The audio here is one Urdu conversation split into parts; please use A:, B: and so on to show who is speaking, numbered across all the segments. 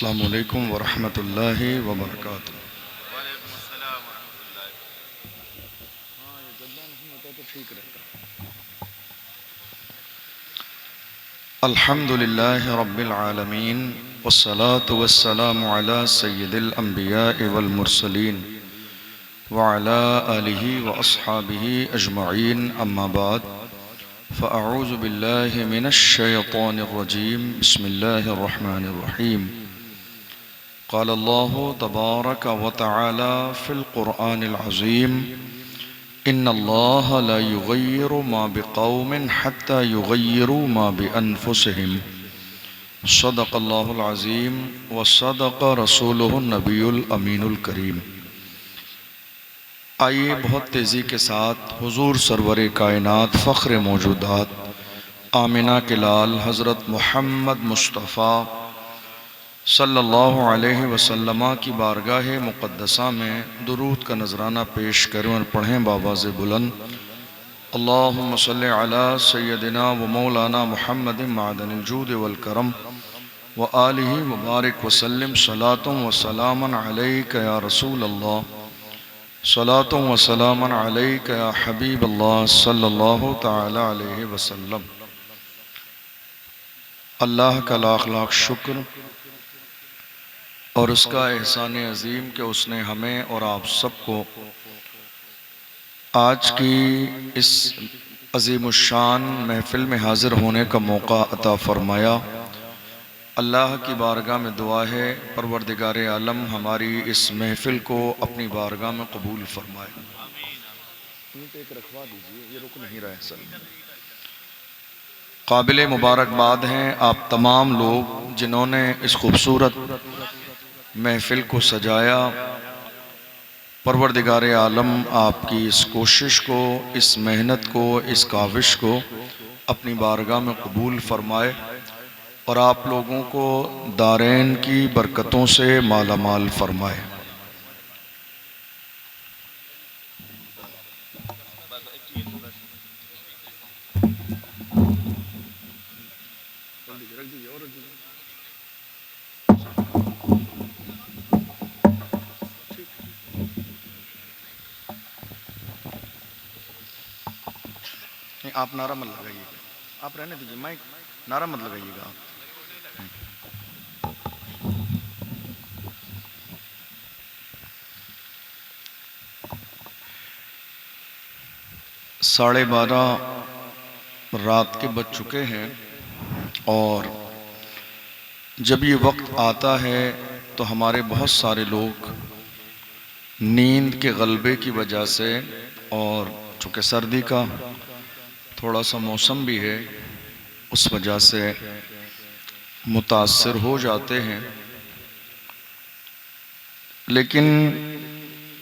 A: السلام علیکم ورحمۃ اللہ وبرکاتہ۔
B: وعلیکم السلام ورحمۃ اللہ۔
A: الحمد للہ رب العالمین والصلاة والسلام علی سید الانبیاء والمرسلین وعلی آلہ واصحابہ اجمعین، اما بعد فاعوذ باللہ من الشیطان الرجیم، بسم اللہ الرحمن الرحیم۔ قال اللہ تبارک وتعالی فی القرآن العظیم، ان اللہ لا یغیر ما بقوم حتی یغیروا ما بانفسہم۔ صدق اللہ العظیم وصدق رسولہ النبی الامین الکریم۔ آئیے بہت تیزی کے ساتھ حضور سرور کائنات فخر موجودات آمنہ کے لال حضرت محمد مصطفیٰ صلی اللہ علیہ وسلم کی بارگاہ مقدسہ میں درود کا نذرانہ پیش کریں اور پڑھیں بآواز بلند: اللہم صلی علی سیدنا و مولانا محمد معدن الجود والکرم و آلہ وبارک وسلم، صلاۃ و سلاما علیک یا رسول اللہ، صلاۃ و سلاما علیک یا حبیب اللہ صلی اللہ تعالی علیہ وسلم۔ اللہ کا لاکھ لاکھ شکر اور اس کا احسان عظیم کہ اس نے ہمیں اور آپ سب کو آج کی اس عظیم الشان محفل میں حاضر ہونے کا موقع عطا فرمایا۔ اللہ کی بارگاہ میں دعا ہے پروردگار عالم ہماری اس محفل کو اپنی بارگاہ میں قبول فرمائے۔ قابل مبارکباد ہیں آپ تمام لوگ جنہوں نے اس خوبصورت محفل کو سجایا۔ پروردگار عالم آپ کی اس کوشش کو، اس محنت کو، اس کاوش کو اپنی بارگاہ میں قبول فرمائے اور آپ لوگوں کو دارین کی برکتوں سے مالا مال فرمائے۔ آپ نعرہ مت لگائیے گا، آپ رہنے دیجیے، مائک نعرہ مت لگائیے گا آپ۔ 12:30 رات کے بج چکے ہیں، اور جب یہ وقت آتا ہے تو ہمارے بہت سارے لوگ نیند کے غلبے کی وجہ سے، اور چونکہ سردی کا تھوڑا سا موسم بھی ہے، اس وجہ سے متاثر ہو جاتے ہیں۔ لیکن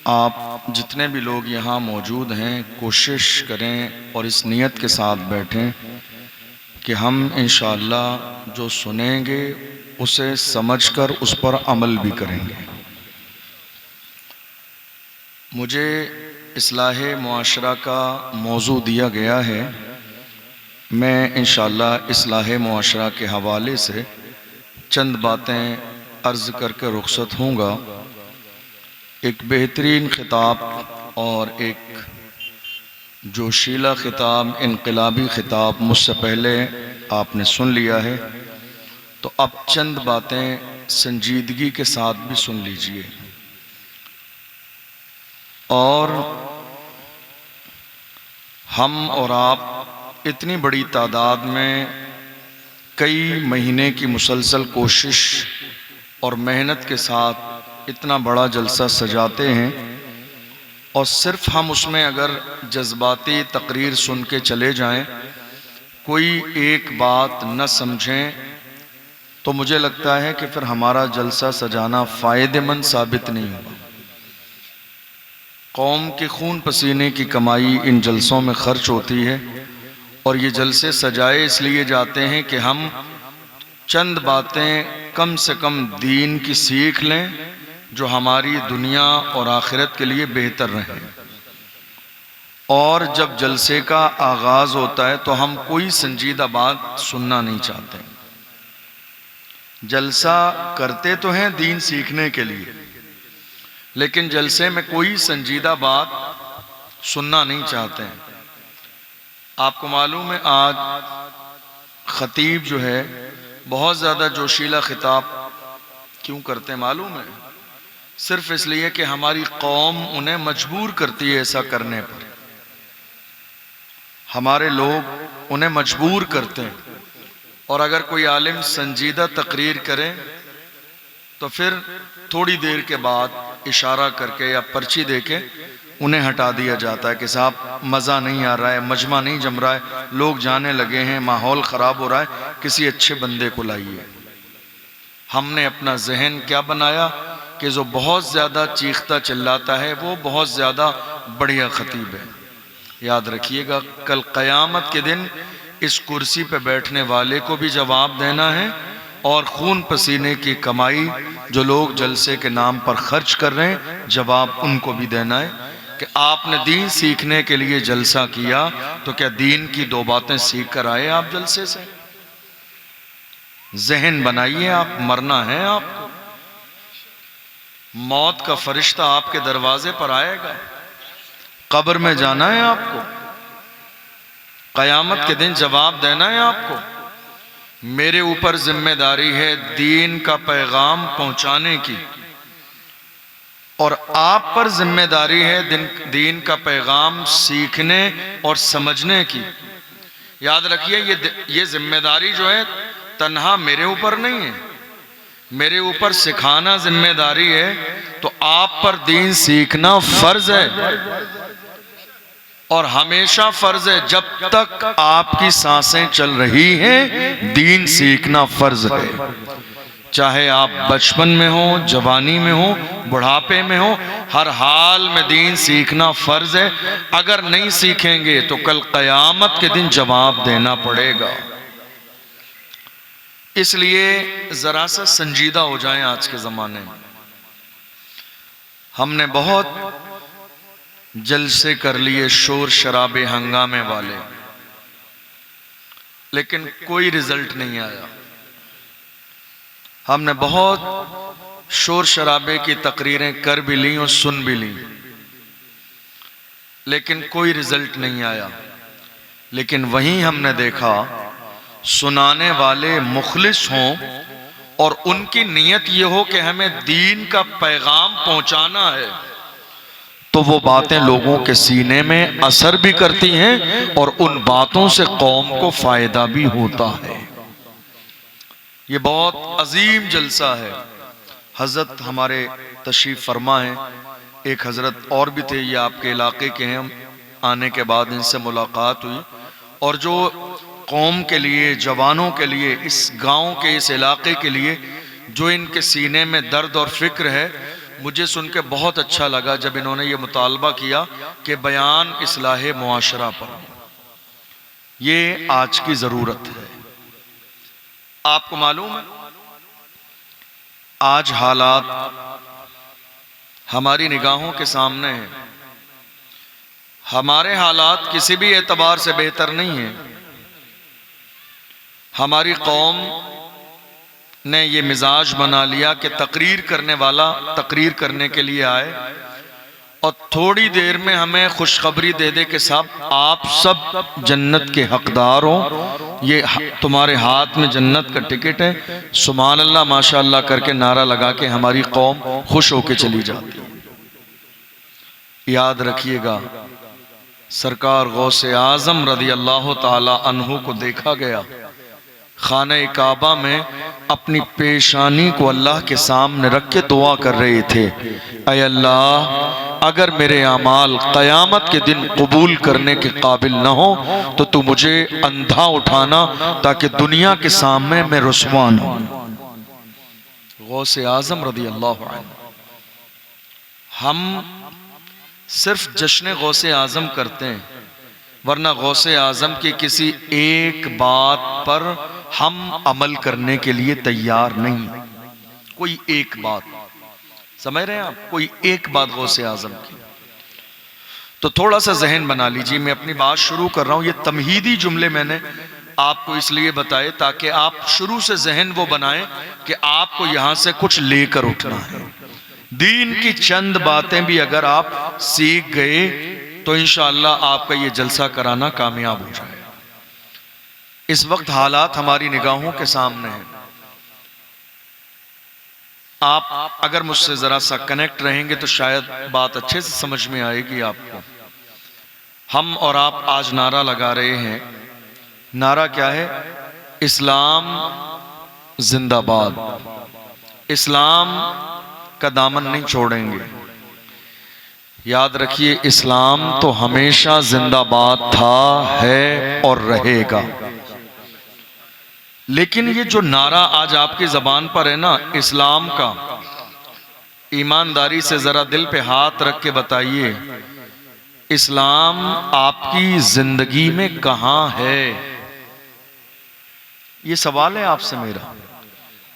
A: آپ جتنے بھی لوگ یہاں موجود ہیں کوشش کریں اور اس نیت کے ساتھ بیٹھیں کہ ہم انشاءاللہ جو سنیں گے اسے سمجھ کر اس پر عمل بھی کریں گے۔ مجھے اصلاح معاشرہ کا موضوع دیا گیا ہے، میں انشاءاللہ اصلاح معاشرہ کے حوالے سے چند باتیں عرض کر کے رخصت ہوں گا۔ ایک بہترین خطاب اور ایک جوشیلا خطاب، انقلابی خطاب مجھ سے پہلے آپ نے سن لیا ہے، تو اب چند باتیں سنجیدگی کے ساتھ بھی سن لیجئے۔ اور ہم اور آپ اتنی بڑی تعداد میں کئی مہینے کی مسلسل کوشش اور محنت کے ساتھ اتنا بڑا جلسہ سجاتے ہیں، اور صرف ہم اس میں اگر جذباتی تقریر سن کے چلے جائیں، کوئی ایک بات نہ سمجھیں، تو مجھے لگتا ہے کہ پھر ہمارا جلسہ سجانا فائدہ مند ثابت نہیں ہوگا۔ قوم کے خون پسینے کی کمائی ان جلسوں میں خرچ ہوتی ہے، اور یہ جلسے سجائے اس لیے جاتے ہیں کہ ہم چند باتیں کم سے کم دین کی سیکھ لیں جو ہماری دنیا اور آخرت کے لیے بہتر رہیں۔ اور جب جلسے کا آغاز ہوتا ہے تو ہم کوئی سنجیدہ بات سننا نہیں چاہتے، جلسہ کرتے تو ہیں دین سیکھنے کے لیے، لیکن جلسے میں کوئی سنجیدہ بات سننا نہیں چاہتے ہیں۔ آپ کو معلوم ہے آج خطیب جو ہے بہت زیادہ جوشیلا خطاب کیوں کرتے ہیں معلوم ہے؟ صرف اس لیے کہ ہماری قوم انہیں مجبور کرتی ہے ایسا کرنے پر، ہمارے لوگ انہیں مجبور کرتے ہیں، اور اگر کوئی عالم سنجیدہ تقریر کرے تو پھر تھوڑی دیر کے بعد اشارہ کر کے یا پرچی دے کے انہیں ہٹا دیا جاتا ہے کہ صاحب مزہ نہیں آ رہا ہے، مجمع نہیں جم رہا ہے، لوگ جانے لگے ہیں، ماحول خراب ہو رہا ہے، کسی اچھے بندے کو لائیے۔ ہم نے اپنا ذہن کیا بنایا کہ جو بہت زیادہ چیختا چلاتا ہے وہ بہت زیادہ بڑھیا خطیب ہے۔ یاد رکھیے گا کل قیامت کے دن اس کرسی پہ بیٹھنے والے کو بھی جواب دینا ہے، اور خون پسینے کی کمائی جو لوگ جلسے کے نام پر خرچ کر رہے ہیں جواب ان کو بھی دینا ہے کہ آپ نے دین سیکھنے کے لیے جلسہ کیا تو کیا دین کی دو باتیں سیکھ کر آئے آپ جلسے سے؟ ذہن بنائیے، آپ مرنا ہے، آپ کو موت کا فرشتہ آپ کے دروازے پر آئے گا، قبر میں جانا ہے آپ کو، قیامت کے دن جواب دینا ہے آپ کو۔ میرے اوپر ذمہ داری ہے دین کا پیغام پہنچانے کی، اور آپ پر ذمہ داری ہے دین کا پیغام سیکھنے اور سمجھنے کی۔ یاد رکھیے یہ ذمہ داری جو ہے تنہا میرے اوپر نہیں ہے، میرے اوپر سکھانا ذمہ داری ہے، تو آپ پر دین سیکھنا فرض ہے، اور ہمیشہ فرض ہے، جب تک آپ کی سانسیں چل رہی ہیں دین سیکھنا فرض ہے، چاہے آپ بچپن میں ہوں، جوانی میں ہوں، بڑھاپے میں ہوں، ہر حال میں دین سیکھنا فرض ہے۔ اگر نہیں سیکھیں گے تو کل قیامت کے دن جواب دینا پڑے گا۔ اس لیے ذرا سا سنجیدہ ہو جائیں آج کے زمانے میں۔ ہم نے بہت جلسے کر لیے شور شرابے ہنگامے والے، لیکن کوئی رزلٹ نہیں آیا۔ ہم نے بہت شور شرابے کی تقریریں کر بھی لیں اور سن بھی لیں، لیکن کوئی رزلٹ نہیں آیا۔ لیکن وہیں ہم نے دیکھا سنانے والے مخلص ہوں اور ان کی نیت یہ ہو کہ ہمیں دین کا پیغام پہنچانا ہے، تو وہ باتیں لوگوں کے سینے میں اثر بھی کرتی ہیں اور ان باتوں سے قوم کو فائدہ بھی ہوتا ہے۔ یہ بہت عظیم جلسہ ہے۔ حضرت ہمارے تشریف فرما ہیں، ایک حضرت اور بھی تھے، یہ آپ کے علاقے کے ہیں، آنے کے بعد ان سے ملاقات ہوئی، اور جو قوم کے لیے، جوانوں کے لیے، اس گاؤں کے، اس علاقے کے لیے جو ان کے سینے میں درد اور فکر ہے، مجھے سن کے بہت اچھا لگا جب انہوں نے یہ مطالبہ کیا کہ بیان اصلاح معاشرہ پر، یہ آج کی ضرورت ہے۔ آپ کو معلوم ہے آج حالات ہماری نگاہوں کے سامنے ہیں، ہمارے حالات کسی بھی اعتبار سے بہتر نہیں ہیں۔ ہماری قوم نے یہ مزاج بنا لیا کہ تقریر کرنے والا تقریر کرنے کے لیے آئے اور تھوڑی دیر میں ہمیں خوشخبری دے دے کہ صاحب آپ سب جنت کے حقدار ہو، یہ تمہارے ہاتھ میں جنت کا ٹکٹ ہے، سبحان اللہ ماشاءاللہ کر کے نعرہ لگا کے ہماری قوم خوش ہو کے چلی جاتی۔ یاد رکھیے گا سرکار غوث اعظم رضی اللہ تعالی عنہ کو دیکھا گیا خانہ کعبہ میں اپنی پیشانی کو اللہ کے سامنے رکھ کے دعا کر رہے تھے، اے اللہ اگر میرے اعمال قیامت کے دن قبول کرنے کے قابل نہ ہو تو تو مجھے اندھا اٹھانا تاکہ دنیا کے سامنے میں رسوا نہ ہوں۔ غوث اعظم رضی اللہ عنہ۔ ہم صرف جشن غوث اعظم کرتے ہیں، ورنہ غوث اعظم کی کسی ایک بات پر ہم عمل کرنے کے لیے تیار نہیں۔ کوئی ایک بات سمجھ رہے ہیں آپ، کوئی ایک بات غوث اعظم کی۔ تو تھوڑا سا ذہن بنا لیجیے، میں اپنی بات شروع کر رہا ہوں، یہ تمہیدی جملے میں نے آپ کو اس لیے بتائے تاکہ آپ شروع سے ذہن وہ بنائیں کہ آپ کو یہاں سے کچھ لے کر اٹھنا ہے. دین کی چند باتیں بھی اگر آپ سیکھ گئے تو انشاءاللہ آپ کا یہ جلسہ کرانا کامیاب ہو جائے. اس وقت حالات ہماری نگاہوں کے سامنے ہیں. آپ اگر مجھ سے ذرا سا کنیکٹ رہیں گے تو شاید بات اچھے سے سمجھ میں آئے گی آپ کو. ہم اور آپ آج نعرہ لگا رہے ہیں. نعرہ کیا ہے؟ اسلام زندہ باد. اسلام کا دامن نہیں چھوڑیں گے. یاد رکھیے اسلام تو ہمیشہ زندہ باد تھا، ہے اور رہے گا. لیکن یہ جو نعرہ آج آپ کی زبان پر ہے نا اسلام کا، ایمانداری سے ذرا دل پہ ہاتھ رکھ کے بتائیے اسلام آپ کی زندگی میں کہاں ہے؟ یہ سوال ہے آپ سے میرا.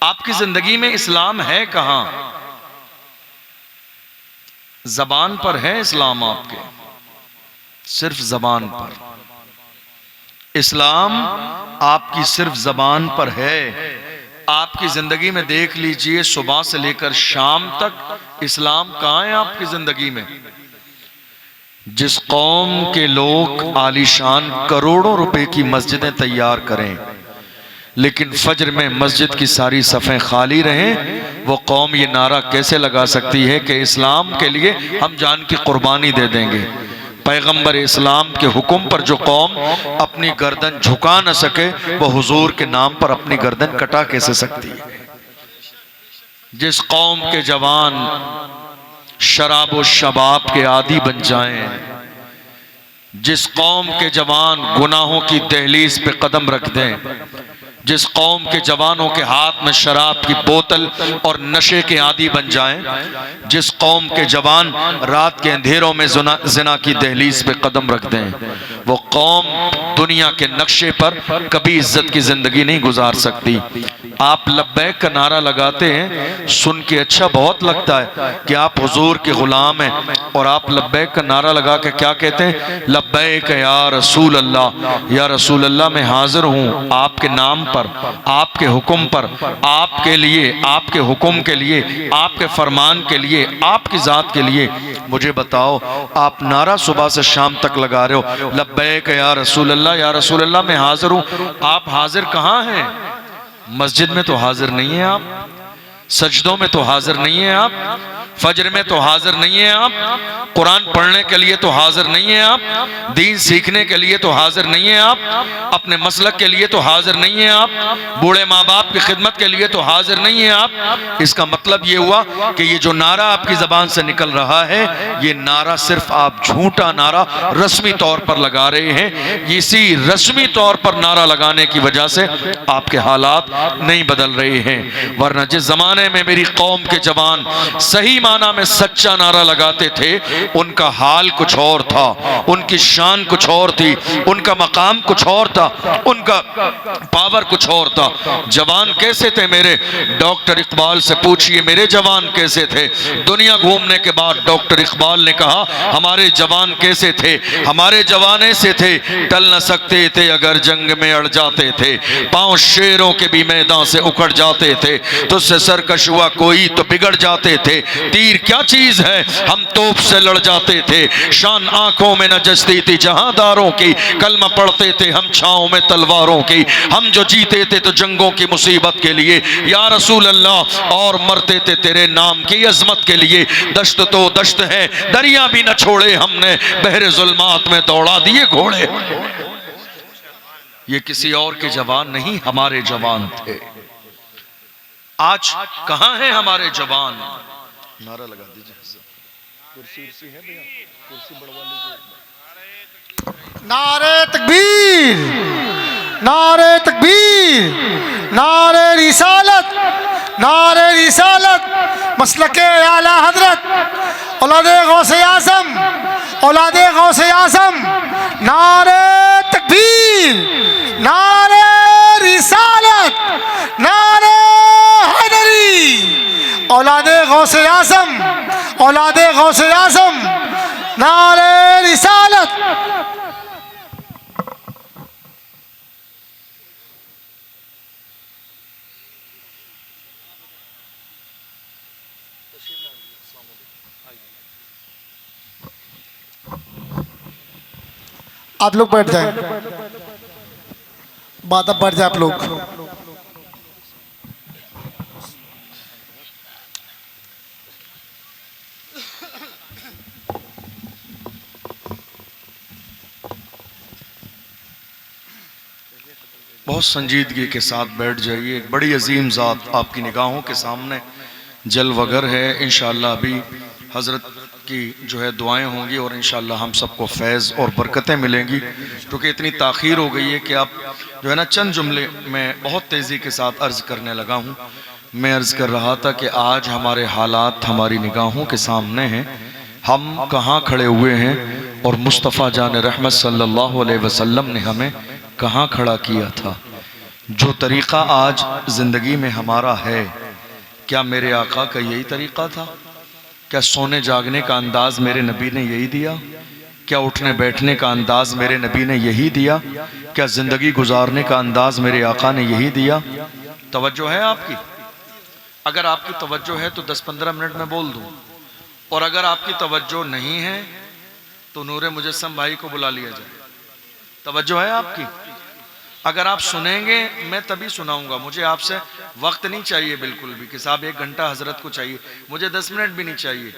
A: آپ کی زندگی میں اسلام ہے کہاں؟ زبان پر ہے اسلام آپ کے، صرف زبان پر. اسلام آپ کی صرف زبان پر ہے. آپ کی زندگی میں دیکھ لیجئے صبح سے لے کر شام تک اسلام کہاں ہے آپ کی زندگی میں؟ جس قوم کے لوگ عالیشان کروڑوں روپے کی مسجدیں تیار کریں لیکن فجر میں مسجد کی ساری صفیں خالی رہیں، وہ قوم یہ نعرہ کیسے لگا سکتی ہے کہ اسلام کے لیے ہم جان کی قربانی دے دیں گے؟ پیغمبر اسلام کے حکم پر جو قوم اپنی گردن جھکا نہ سکے وہ حضور کے نام پر اپنی گردن کٹا کیسے سکتی ہے؟ جس قوم کے جوان شراب و شباب کے عادی بن جائیں، جس قوم کے جوان گناہوں کی دہلیز پہ قدم رکھ دیں، جس قوم کے جوانوں کے ہاتھ میں شراب کی بوتل اور نشے کے عادی بن جائیں، جس قوم کے جوان رات کے اندھیروں میں زنا کی دہلیز پہ قدم رکھ دیں، وہ قوم دنیا کے نقشے پر کبھی عزت کی زندگی نہیں گزار سکتی. آپ لبیک کا نعرہ لگاتے ہیں، سن کے اچھا بہت لگتا ہے کہ آپ حضور کے غلام ہیں، اور آپ لبیک کا نعرہ لگا کے کیا کہتے ہیں؟ لبیک یا رسول اللہ، یا رسول اللہ میں حاضر ہوں آپ کے نام پر، آپ کے حکم پر، آپ کے لیے، آپ کے حکم کے لیے، آپ کے فرمان کے لیے، آپ کی ذات کے لیے. مجھے بتاؤ آپ نعرہ صبح سے شام تک لگا رہے ہو لبیک یا رسول اللہ، یا رسول اللہ میں حاضر ہوں. آپ حاضر کہاں ہیں؟ مسجد میں تو حاضر نہیں ہیں آپ، سجدوں میں تو حاضر نہیں ہیں آپ، فجر میں تو حاضر نہیں ہیں آپ، قرآن پڑھنے کے لیے تو حاضر نہیں ہیں آپ، دین سیکھنے کے لیے تو حاضر نہیں ہیں آپ، اپنے مسلک کے لیے تو حاضر نہیں ہیں آپ، بوڑھے ماں باپ کی خدمت کے لیے تو حاضر نہیں ہیں آپ. اس کا مطلب یہ ہوا کہ یہ جو نعرہ آپ کی زبان سے نکل رہا ہے یہ نعرہ صرف آپ جھوٹا نعرہ رسمی طور پر لگا رہے ہیں. اسی رسمی طور پر نعرہ لگانے کی وجہ سے آپ کے حالات نہیں بدل رہے ہیں. ورنہ جس زمانے میں میری قوم کے جوان صحیح معنی میں سچا نعرہ لگاتے تھے ان کا حال کچھ اور تھا، ان کی شان کچھ اور تھی، ان کا مقام کچھ اور تھا، ان کا پاور کچھ اور تھا. جوان کیسے تھے میرے؟ ڈاکٹر اقبال سے پوچھئے میرے جوان کیسے تھے. دنیا گھومنے کے بعد ڈاکٹر اقبال نے کہا ہمارے جوان کیسے تھے؟ ہمارے جوان ایسے تھے ٹل نہ سکتے تھے اگر جنگ میں اڑ جاتے تھے، پاؤں شیروں کے بھی میدان سے اکھڑ جاتے تھے، تجھ سے سرکش ہوا کوئی تو بگڑ جاتے تھے. تیر کیا چیز ہے ہم توپ سے لڑ جاتے تھے، شان آنکھوں میں نہ جچتی تھی جہاں داروں کی، کلمہ پڑھتے تھے ہم چھاؤں میں تلواروں کی، ہم جو جیتے تھے تو جنگوں کی مصیبت کے لیے یا رسول اللہ، اور مرتے تھے تیرے نام کی عظمت کے لیے. دشت تو دشت ہے دریا بھی نہ چھوڑے ہم نے، بحر ظلمات میں دوڑا دیے گھوڑے. یہ کسی اور کے جوان نہیں ہمارے جوان تھے. آج کہاں ہیں ہمارے جوان؟ نعرہ لگا دیجئے. کرسی ہے بھیا، کرسی بڑھوا لیجئے.
C: نعرہ تکبیر، نعرہ تکبیر، نعرہ رسالت، نعرہ رسالت، مسلک اعلی حضرت اولاد غوث اعظم، اولاد غوث اعظم. نعرہ تکبیر، نعرہ رسالت، نعرہ حیدری، اولاد غوث اعظم، اولاد غوث اعظم، نعرہ رسالت. آپ لوگ بیٹھ جائیں، بات اب بیٹھ جائیں آپ لوگ۔
A: بہت سنجیدگی کے ساتھ بیٹھ جائیے۔ ایک بڑی عظیم ذات آپ کی نگاہوں کے سامنے جلوگر ہے۔ انشاءاللہ ابھی حضرت کی جو ہے دعائیں ہوں گی اور انشاءاللہ ہم سب کو فیض اور برکتیں ملیں گی، کیونکہ اتنی تاخیر ہو گئی ہے کہ اب جو ہے نا چند جملے میں بہت تیزی کے ساتھ عرض کرنے لگا ہوں۔ میں عرض کر رہا تھا کہ آج ہمارے حالات ہماری نگاہوں کے سامنے ہیں، ہم کہاں کھڑے ہوئے ہیں اور مصطفیٰ جان رحمت صلی اللہ علیہ وسلم نے ہمیں کہاں کھڑا کیا تھا۔ جو طریقہ آج زندگی میں ہمارا ہے، کیا میرے آقا کا یہی طریقہ تھا؟ کیا سونے جاگنے کا انداز میرے نبی نے یہی دیا؟ کیا اٹھنے بیٹھنے کا انداز میرے نبی نے یہی دیا؟ کیا زندگی گزارنے کا انداز میرے آقا نے یہی دیا؟ توجہ ہے آپ کی؟ اگر آپ کی توجہ ہے تو 10-15 منٹ میں بول دوں، اور اگر آپ کی توجہ نہیں ہے تو نور مجسم بھائی کو بلا لیا جائے۔ توجہ ہے آپ کی؟ اگر آپ سنیں گے میں تبھی سناؤں گا، مجھے آپ سے وقت نہیں چاہیے بالکل بھی کہ صاحب 1 گھنٹہ حضرت کو چاہیے، مجھے 10 منٹ بھی نہیں چاہیے۔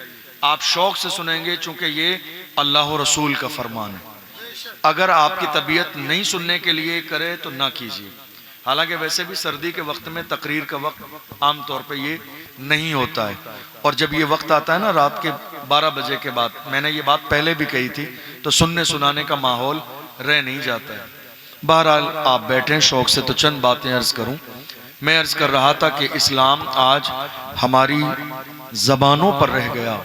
A: آپ شوق سے سنیں گے، چونکہ یہ اللہ و رسول کا فرمان ہے۔ اگر آپ کی طبیعت نہیں سننے کے لیے کرے تو نہ کیجیے۔ حالانکہ ویسے بھی سردی کے وقت میں تقریر کا وقت عام طور پہ یہ نہیں ہوتا ہے، اور جب یہ وقت آتا ہے نا رات کے 12 بجے کے بعد، میں نے یہ بات پہلے بھی کہی تھی، تو سننے سنانے کا ماحول رہ نہیں جاتا ہے۔ بہرحال آپ بیٹھیں، شوق سے تو چند باتیں عرض کروں۔ میں عرض کر رہا تھا کہ اسلام آج ہماری زبانوں پر رہ گیا،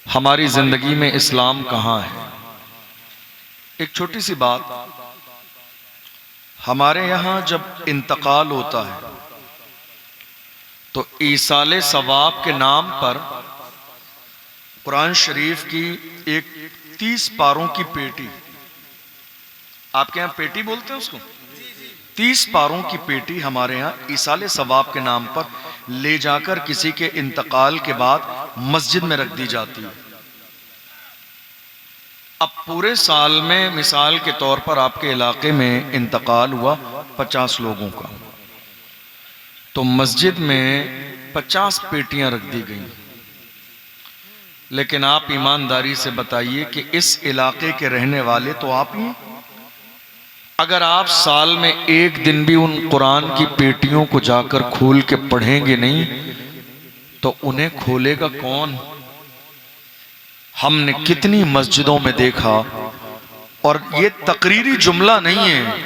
A: ہماری زندگی میں اسلام کہاں ہے؟ ایک چھوٹی سی بات، ہمارے یہاں جب انتقال ہوتا ہے تو ایصال ثواب کے نام پر قرآن شریف کی ایک 30 پاروں کی پیٹی، آپ کے یہاں پیٹی بولتے ہیں اس کو، 30 پاروں کی پیٹی ہمارے یہاں ایصال ثواب کے نام پر لے جا کر کسی کے انتقال کے بعد مسجد میں رکھ دی جاتی ہے۔ اب پورے سال میں مثال کے طور پر آپ کے علاقے میں انتقال ہوا 50 لوگوں کا، تو مسجد میں 50 پیٹیاں رکھ دی گئیں۔ لیکن آپ ایمانداری سے بتائیے کہ اس علاقے کے رہنے والے تو آپ ہی ہیں۔ اگر آپ سال میں 1 دن بھی ان قرآن کی پیٹیوں کو جا کر کھول کے پڑھیں گے نہیں تو انہیں کھولے گا کون؟ ہم نے کتنی مسجدوں میں دیکھا، اور یہ تقریری جملہ نہیں ہے،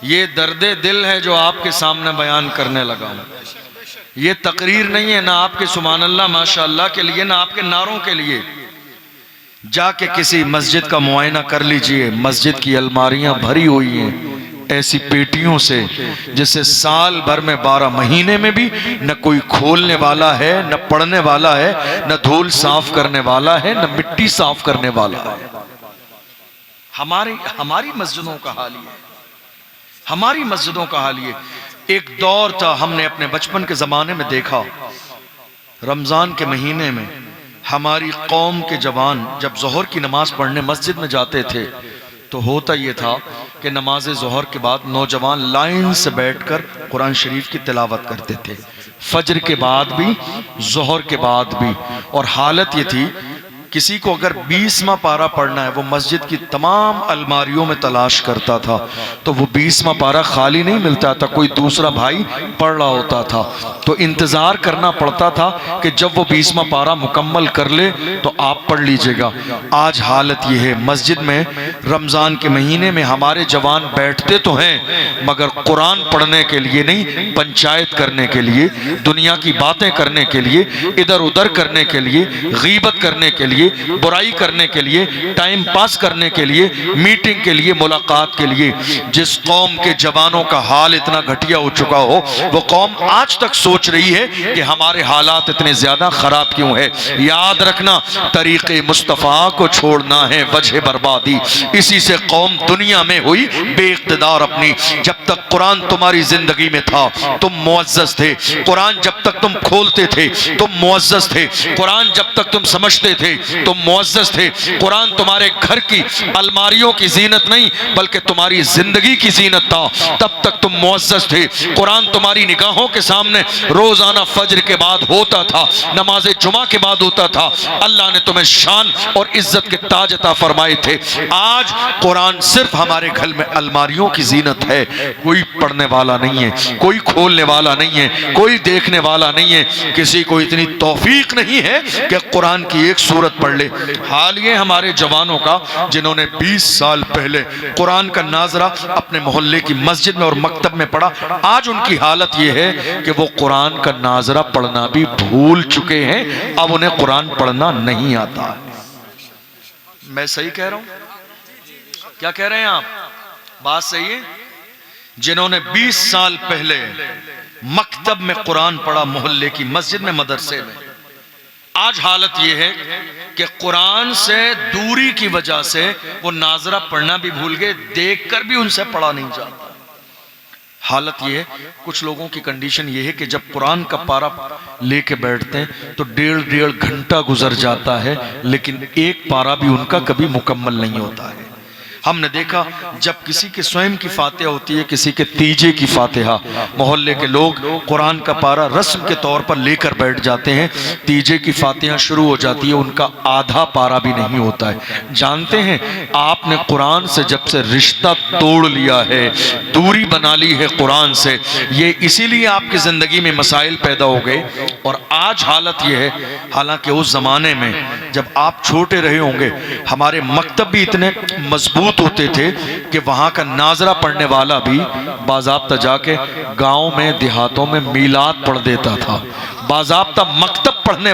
A: یہ درد دل ہے جو آپ کے سامنے بیان کرنے لگا ہوں۔ یہ تقریر نہیں ہے، نہ آپ کے سبحان اللہ ماشاءاللہ کے لیے، نہ آپ کے نعروں کے لیے۔ جا کے کسی مسجد کا معائنہ کر لیجئے، مسجد کی الماریاں بھری ہوئی ہیں ایسی پیٹیوں سے جسے سال بھر میں 12 مہینے میں بھی نہ کوئی کھولنے والا ہے، نہ پڑھنے والا ہے، نہ دھول صاف کرنے والا ہے، نہ مٹی صاف کرنے والا ہے۔ ہماری مسجدوں کا حال یہ ہے، ہماری مسجدوں کا حال یہ۔ ایک دور تھا، ہم نے اپنے بچپن کے زمانے میں دیکھا، رمضان کے مہینے میں ہماری قوم کے جوان جب ظہر کی نماز پڑھنے مسجد میں جاتے تھے تو ہوتا یہ تھا کہ نماز ظہر کے بعد نوجوان لائن سے بیٹھ کر قرآن شریف کی تلاوت کرتے تھے، فجر کے بعد بھی، ظہر کے بعد بھی۔ اور حالت یہ تھی، کسی کو اگر 20واں پارہ پڑھنا ہے وہ مسجد کی تمام الماریوں میں تلاش کرتا تھا، تو وہ 20واں پارہ خالی نہیں ملتا تھا، کوئی دوسرا بھائی پڑھ رہا ہوتا تھا، تو انتظار کرنا پڑتا تھا کہ جب وہ 20واں پارہ مکمل کر لے تو آپ پڑھ لیجئے گا۔ آج حالت یہ ہے، مسجد میں رمضان کے مہینے میں ہمارے جوان بیٹھتے تو ہیں مگر قرآن پڑھنے کے لیے نہیں، پنچایت کرنے کے لیے، دنیا کی باتیں کرنے کے لیے، ادھر ادھر کرنے کے لیے، غیبت کرنے کے لیے، لیے، برائی کرنے کے لیے، ٹائم پاس کرنے کے لیے، میٹنگ کے لیے، ملاقات کے لیے۔ جس قوم کے جوانوں کا حال اتنا گھٹیا ہو چکا ہو، وہ قوم آج تک سوچ رہی ہے کہ ہمارے حالات اتنے زیادہ خراب کیوں ہے۔ یاد رکھنا، طریق مصطفیٰ کو چھوڑنا ہے وجہ بربادی۔ اسی سے قوم دنیا میں ہوئی بے اقتدار اپنی۔ جب تک قرآن تمہاری زندگی میں تھا تم معزز تھے، قرآن جب تک تم کھولتے تھے تم معزز تھے، قرآن جب تک تم سمجھتے تھے تم معزز تھے، قرآن تمہارے گھر کی الماریوں کی زینت نہیں بلکہ تمہاری زندگی کی زینت تھا، تب تک تم معزز تھے۔ قرآن تمہاری نگاہوں کے سامنے روزانہ فجر کے بعد ہوتا تھا، نماز جمعہ کے بعد ہوتا تھا۔ اللہ نے تمہیں شان اور عزت کے تاج عطا فرمائے تھے۔ آج قرآن صرف ہمارے گھر میں الماریوں کی زینت ہے، کوئی پڑھنے والا نہیں ہے، کوئی کھولنے والا نہیں ہے، کوئی دیکھنے والا نہیں ہے۔ کسی کو اتنی توفیق نہیں ہے کہ قرآن کی ایک سورت پڑھ لے۔ حال یہ ہمارے جوانوں کا جنہوں نے 20 سال پہلے قرآن کا ناظرہ اپنے محلے کی مسجد میں اور مکتب میں پڑھا، آج ان کی حالت یہ ہے کہ وہ قرآن کا ناظرہ پڑھنا بھی بھول چکے ہیں، اب انہیں قرآن پڑھنا نہیں آتا۔ میں صحیح کہہ رہا ہوں؟ کیا کہہ رہے ہیں آپ؟ بات صحیح ہے؟ جنہوں نے 20 سال پہلے مکتب میں قرآن پڑھا، محلے کی مسجد میں، مدرسے میں، آج حالت یہ ہے کہ قرآن سے دوری کی وجہ سے وہ ناظرہ پڑھنا بھی بھول گئے، دیکھ کر بھی ان سے پڑھا نہیں جاتا۔ حالت یہ ہے، کچھ لوگوں کی کنڈیشن یہ ہے کہ جب قرآن کا پارہ لے کے بیٹھتے ہیں تو 1.5 گھنٹہ گزر جاتا ہے لیکن ایک پارہ بھی ان کا کبھی مکمل نہیں ہوتا ہے۔ ہم نے دیکھا جب کسی کے سوئم کی فاتحہ ہوتی ہے، کسی کے تیجے کی فاتحہ، محلے کے لوگ قرآن کا پارہ رسم کے طور پر لے کر بیٹھ جاتے ہیں، تیجے کی فاتحہ شروع ہو جاتی ہے، ان کا آدھا پارہ بھی نہیں ہوتا ہے۔ جانتے ہیں آپ نے قرآن سے جب سے رشتہ توڑ لیا ہے، دوری بنا لی ہے قرآن سے، یہ اسی لیے آپ کی زندگی میں مسائل پیدا ہو گئے۔ اور آج حالت یہ ہے، حالانکہ اس زمانے میں جب آپ چھوٹے رہے ہوں گے ہمارے مکتب بھی اتنے مضبوط ہوتے تھے کہ وہاں کا ناظرہ پڑھنے والا بھی باضابطہ جا کے گاؤں میں دیہاتوں میں میلاد پڑھ دیتا تھا۔ باضابطہ مکتب پڑھنے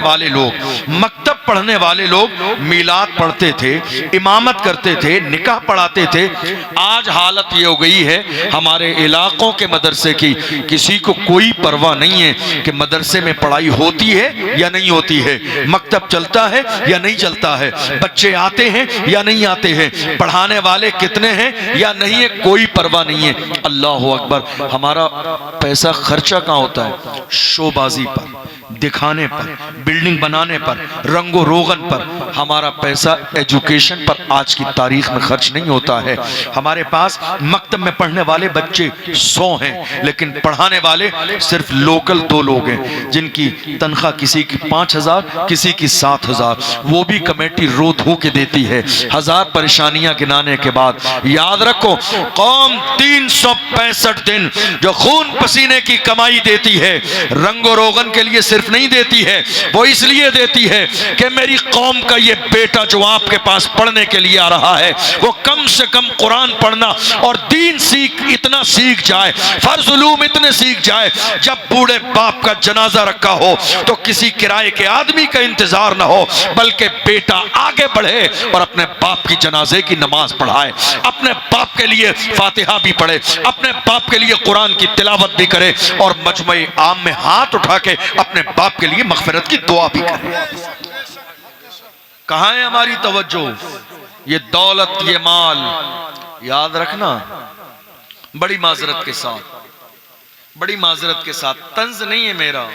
A: والے لوگ میلاد پڑھتے تھے، امامت کرتے تھے، نکاح پڑھاتے تھے۔ آج حالت یہ ہو گئی ہے ہمارے علاقوں کے مدرسے کی، کسی کو کوئی پرواہ نہیں ہے کہ مدرسے میں پڑھائی ہوتی ہے یا نہیں ہوتی ہے، مکتب چلتا ہے یا نہیں چلتا ہے، بچے آتے ہیں یا نہیں آتے ہیں، پڑھانے والے کتنے ہیں یا نہیں ہے، کوئی پرواہ نہیں ہے۔ اللہ اکبر! ہمارا پیسہ خرچہ کہاں ہوتا ہے؟ شو بازی پر، دکھانے پر، بلڈنگ بنانے پر، رنگ و روغن پر۔ ہمارا پیسہ ایجوکیشن پر آج کی تاریخ میں خرچ نہیں ہوتا ہے۔ ہمارے پاس مکتب میں پڑھنے والے بچے 100 ہیں لیکن پڑھانے والے صرف لوکل 2 لوگ ہیں، جن کی تنخواہ کسی کی 5000 کسی کی 7000، وہ بھی کمیٹی رو دھو کے دیتی ہے۔ 1000 پریشانیاں گنانے کے بعد یاد رکھو، قوم 365 دن جو خون پسینے کی کمائی دیتی ہے، رنگ و روغن کے لیے صرف نہیں دیتی ہے، وہ اس لیے دیتی ہے کہ میری قوم کا یہ بیٹا جو آپ کے پاس پڑھنے کے لیے آ رہا ہے وہ کم سے کم قرآن پڑھنا اور دین اتنا سیکھ جائے، فرض علوم اتنے سیکھ جائے، جب بوڑھے باپ کا جنازہ رکھا ہو تو کسی کرائے کے آدمی کا انتظار نہ ہو، بلکہ بیٹا آگے بڑھے اور اپنے باپ کی جنازے کی نماز پڑھائے، اپنے باپ کے لیے فاتحہ بھی پڑھے، اپنے باپ کے لیے قرآن کی تلاوت بھی کرے اور مجمع عام میں ہاتھ اٹھا کے اپنے باپ کے لیے مغفرت کی دعا بھی کرے۔ کہاں ہے ہماری توجہ؟ یہ دولت، یہ مال، یاد رکھنا، بڑی معذرت کے ساتھ طنز نہیں ہے میرا،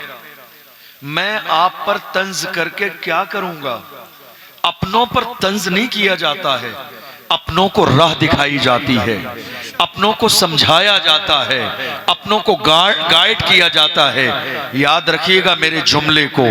A: میں آپ پر طنز کر کے کیا کروں گا؟ اپنوں پر طنز نہیں کیا جاتا ہے، اپنوں کو راہ دکھائی جاتی ہے، اپنوں کو سمجھایا جاتا ہے، اپنوں کو گائیڈ کیا جاتا ہے۔ یاد رکھیے گا میرے جملے کو،